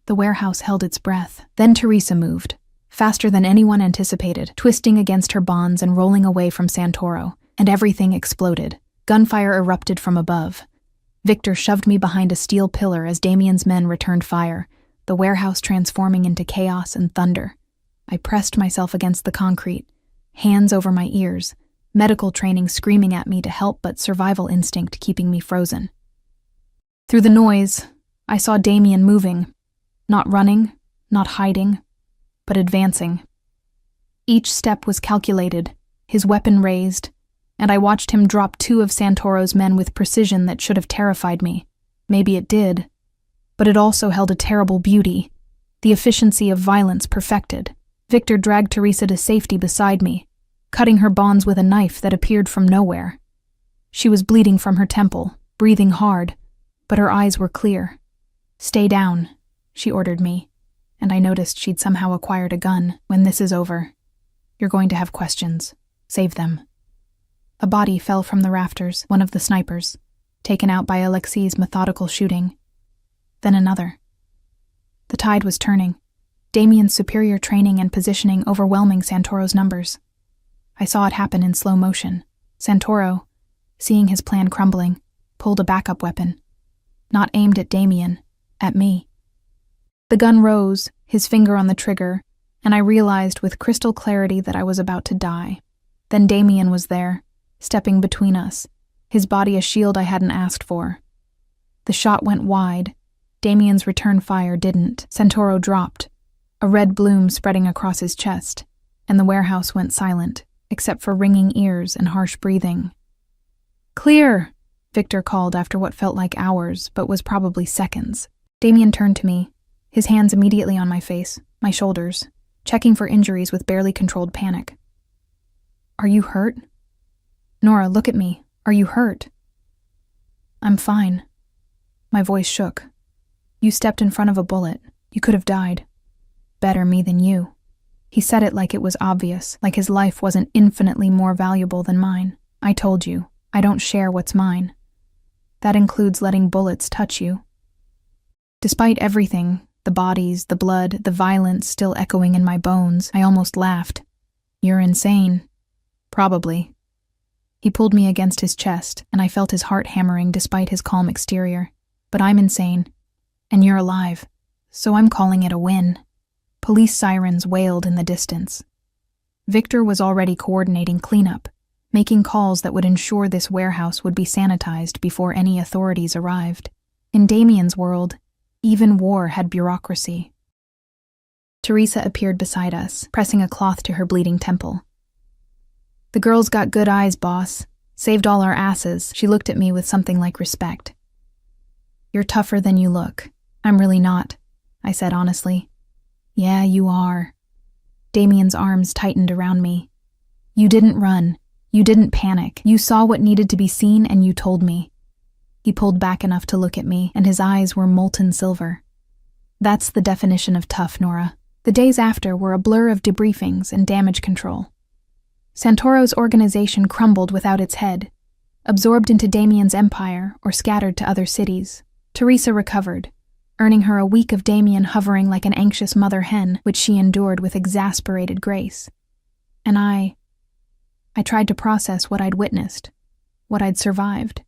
The warehouse held its breath. Then Teresa moved, faster than anyone anticipated, twisting against her bonds and rolling away from Santoro, and everything exploded. Gunfire erupted from above. Victor shoved me behind a steel pillar as Damien's men returned fire, the warehouse transforming into chaos and thunder. I pressed myself against the concrete, hands over my ears, medical training screaming at me to help but survival instinct keeping me frozen. Through the noise, I saw Damien moving, not running, not hiding, but advancing. Each step was calculated, his weapon raised, and I watched him drop 2 of Santoro's men with precision that should have terrified me. Maybe it did, but it also held a terrible beauty, the efficiency of violence perfected. Victor dragged Teresa to safety beside me, cutting her bonds with a knife that appeared from nowhere. She was bleeding from her temple, breathing hard, but her eyes were clear. "Stay down," she ordered me, and I noticed she'd somehow acquired a gun. "When this is over, you're going to have questions. Save them." A body fell from the rafters, one of the snipers, taken out by Alexei's methodical shooting. Then another. The tide was turning, Damien's superior training and positioning overwhelming Santoro's numbers. I saw it happen in slow motion. Santoro, seeing his plan crumbling, pulled a backup weapon. Not aimed at Damien, at me. The gun rose, his finger on the trigger, and I realized with crystal clarity that I was about to die. Then Damien was there, stepping between us, his body a shield I hadn't asked for. The shot went wide. Damien's return fire didn't. Santoro dropped, a red bloom spreading across his chest, and the warehouse went silent, except for ringing ears and harsh breathing. "Clear!" Victor called after what felt like hours, but was probably seconds. Damien turned to me, his hands immediately on my face, my shoulders, checking for injuries with barely controlled panic. "Are you hurt?" "Nora, look at me. Are you hurt?" "I'm fine." My voice shook. "You stepped in front of a bullet. You could have died. Better me than you." He said it like it was obvious, like his life wasn't infinitely more valuable than mine. "I told you, I don't share what's mine. That includes letting bullets touch you." Despite everything, the bodies, the blood, the violence still echoing in my bones, I almost laughed. "You're insane." "Probably." He pulled me against his chest, and I felt his heart hammering despite his calm exterior. "But I'm insane, and you're alive, so I'm calling it a win." Police sirens wailed in the distance. Victor was already coordinating cleanup, making calls that would ensure this warehouse would be sanitized before any authorities arrived. In Damien's world, even war had bureaucracy. Teresa appeared beside us, pressing a cloth to her bleeding temple. "The girl's got good eyes, boss. Saved all our asses." She looked at me with something like respect. "You're tougher than you look." "I'm really not," I said honestly. "Yeah, you are." Damien's arms tightened around me. "You didn't run. You didn't panic. You saw what needed to be seen and you told me." He pulled back enough to look at me, and his eyes were molten silver. "That's the definition of tough, Nora." The days after were a blur of debriefings and damage control. Santoro's organization crumbled without its head, absorbed into Damien's empire or scattered to other cities. Teresa recovered, earning her a week of Damien hovering like an anxious mother hen, which she endured with exasperated grace. And I tried to process what I'd witnessed, what I'd survived.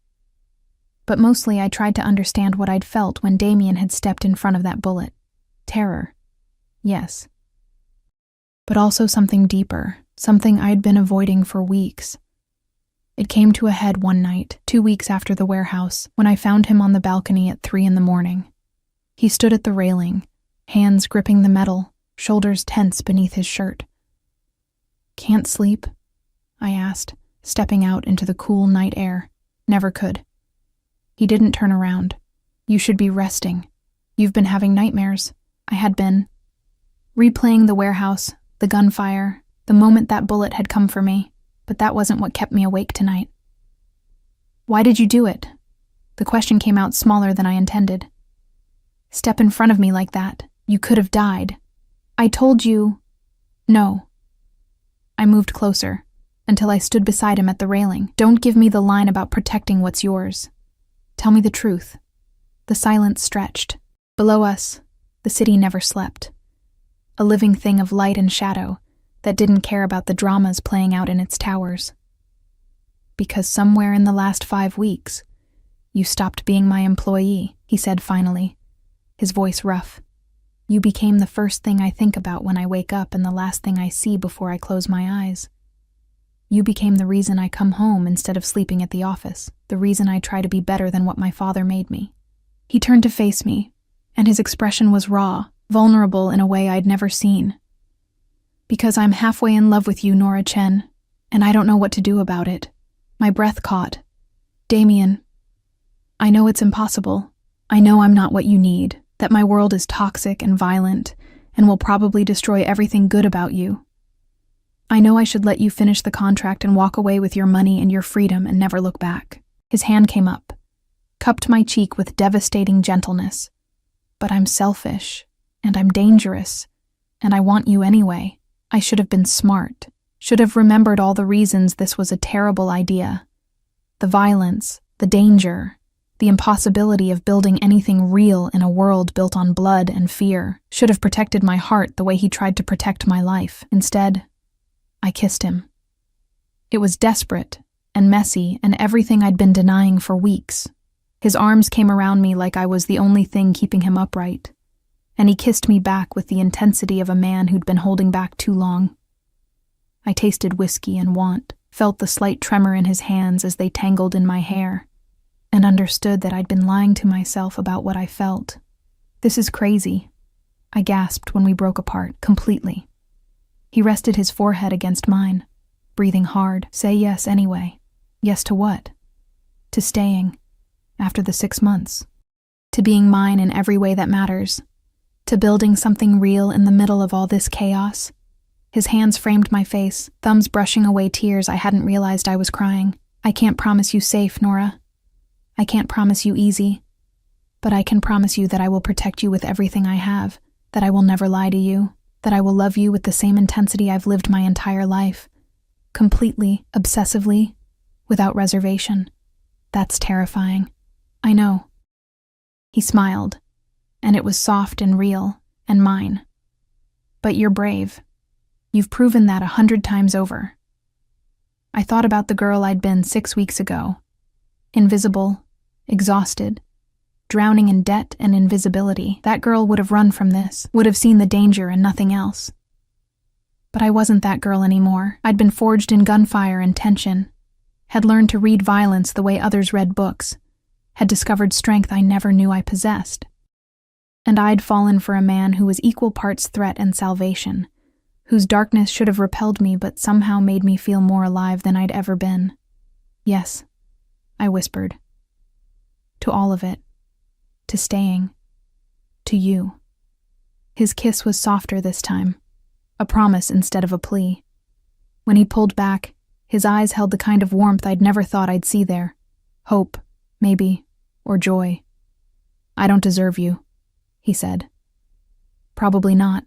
But mostly I tried to understand what I'd felt when Damien had stepped in front of that bullet. Terror. Yes. But also something deeper, something I'd been avoiding for weeks. It came to a head one night, 2 weeks after the warehouse, when I found him on the balcony at 3 a.m. He stood at the railing, hands gripping the metal, shoulders tense beneath his shirt. "Can't sleep?" I asked, stepping out into the cool night air. "Never could." He didn't turn around. "You should be resting. You've been having nightmares." I had been. Replaying the warehouse, the gunfire, the moment that bullet had come for me, but that wasn't what kept me awake tonight. "Why did you do it?" The question came out smaller than I intended. "Step in front of me like that. You could have died. I told you." "No." I moved closer, until I stood beside him at the railing. "Don't give me the line about protecting what's yours. Tell me the truth." The silence stretched. Below us, the city never slept. A living thing of light and shadow that didn't care about the dramas playing out in its towers. "Because somewhere in the last 5 weeks, you stopped being my employee," he said finally, his voice rough. "You became the first thing I think about when I wake up and the last thing I see before I close my eyes. You became the reason I come home instead of sleeping at the office, the reason I try to be better than what my father made me." He turned to face me, and his expression was raw, vulnerable in a way I'd never seen. "Because I'm halfway in love with you, Nora Chen, and I don't know what to do about it." My breath caught. "Damien, I know it's impossible. I know I'm not what you need, that my world is toxic and violent, and will probably destroy everything good about you. I know I should let you finish the contract and walk away with your money and your freedom and never look back." His hand came up, cupped my cheek with devastating gentleness. "But I'm selfish, and I'm dangerous, and I want you anyway. I should have been smart, should have remembered all the reasons this was a terrible idea. The violence, the danger, the impossibility of building anything real in a world built on blood and fear. Should have protected my heart the way he tried to protect my life. Instead, I kissed him. It was desperate and messy and everything I'd been denying for weeks. His arms came around me like I was the only thing keeping him upright, and he kissed me back with the intensity of a man who'd been holding back too long. I tasted whiskey and want, felt the slight tremor in his hands as they tangled in my hair, and understood that I'd been lying to myself about what I felt. "This is crazy," I gasped when we broke apart, completely. He rested his forehead against mine, breathing hard. "Say yes anyway." "Yes to what?" "To staying, after the 6 months. To being mine in every way that matters. To building something real in the middle of all this chaos." His hands framed my face, thumbs brushing away tears I hadn't realized I was crying. "I can't promise you safe, Nora. I can't promise you easy. But I can promise you that I will protect you with everything I have, that I will never lie to you, that I will love you with the same intensity I've lived my entire life. Completely, obsessively, without reservation. That's terrifying. I know." He smiled, and it was soft and real, and mine. "But you're brave. You've proven that 100 times over." I thought about the girl I'd been 6 weeks ago. Invisible, exhausted, drowning in debt and invisibility. That girl would have run from this, would have seen the danger and nothing else. But I wasn't that girl anymore. I'd been forged in gunfire and tension, had learned to read violence the way others read books, had discovered strength I never knew I possessed. And I'd fallen for a man who was equal parts threat and salvation, whose darkness should have repelled me but somehow made me feel more alive than I'd ever been. "Yes," I whispered. "To all of it. To staying. To you." His kiss was softer this time, a promise instead of a plea. When he pulled back, his eyes held the kind of warmth I'd never thought I'd see there. Hope, maybe, or joy. "I don't deserve you," he said. "Probably not.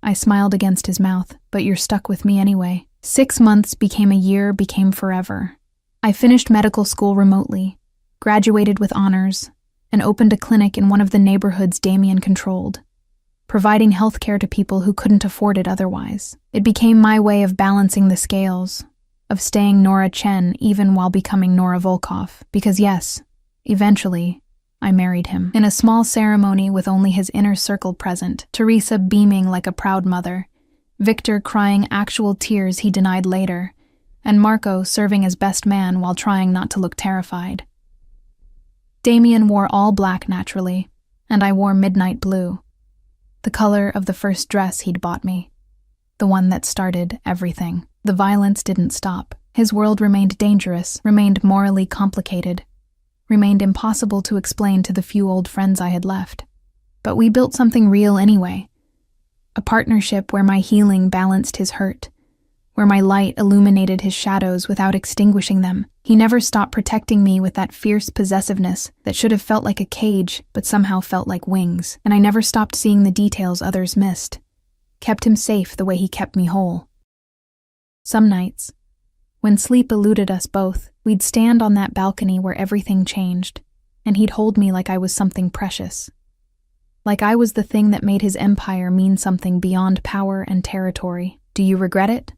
I smiled against his mouth, but you're stuck with me anyway. 6 months became a year, became forever. I finished medical school remotely, graduated with honors, and opened a clinic in one of the neighborhoods Damien controlled, providing healthcare to people who couldn't afford it otherwise. It became my way of balancing the scales, of staying Nora Chen even while becoming Nora Volkov, because yes, eventually, I married him. In a small ceremony with only his inner circle present, Teresa beaming like a proud mother, Victor crying actual tears he denied later, and Marco serving as best man while trying not to look terrified. Damien wore all black naturally, and I wore midnight blue, the color of the first dress he'd bought me, the one that started everything. The violence didn't stop. His world remained dangerous, remained morally complicated, remained impossible to explain to the few old friends I had left. But we built something real anyway. A partnership where my healing balanced his hurt, where my light illuminated his shadows without extinguishing them. He never stopped protecting me with that fierce possessiveness that should have felt like a cage, but somehow felt like wings. And I never stopped seeing the details others missed. Kept him safe the way he kept me whole. Some nights, when sleep eluded us both, we'd stand on that balcony where everything changed, and he'd hold me like I was something precious. Like I was the thing that made his empire mean something beyond power and territory. Do you regret it?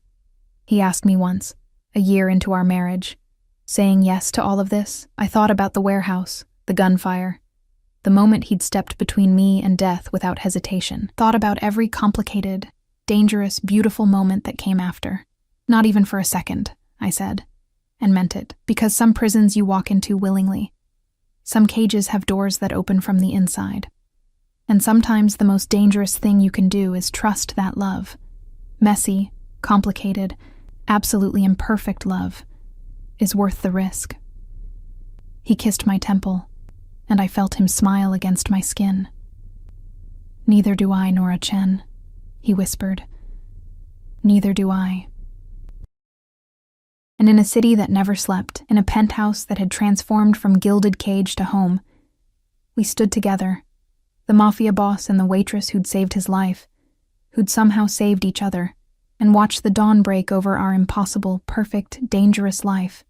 He asked me once, a year into our marriage. Saying yes to all of this, I thought about the warehouse, the gunfire, the moment he'd stepped between me and death without hesitation. Thought about every complicated, dangerous, beautiful moment that came after. Not even for a second, I said, and meant it, because some prisons you walk into willingly. Some cages have doors that open from the inside. And sometimes the most dangerous thing you can do is trust that love. Messy, complicated, absolutely imperfect love is worth the risk. He kissed my temple, and I felt him smile against my skin. Neither do I, Nora Chen, he whispered. Neither do I. And in a city that never slept, in a penthouse that had transformed from gilded cage to home, we stood together, the Mafia boss and the waitress who'd saved his life, who'd somehow saved each other, and watched the dawn break over our impossible, perfect, dangerous life.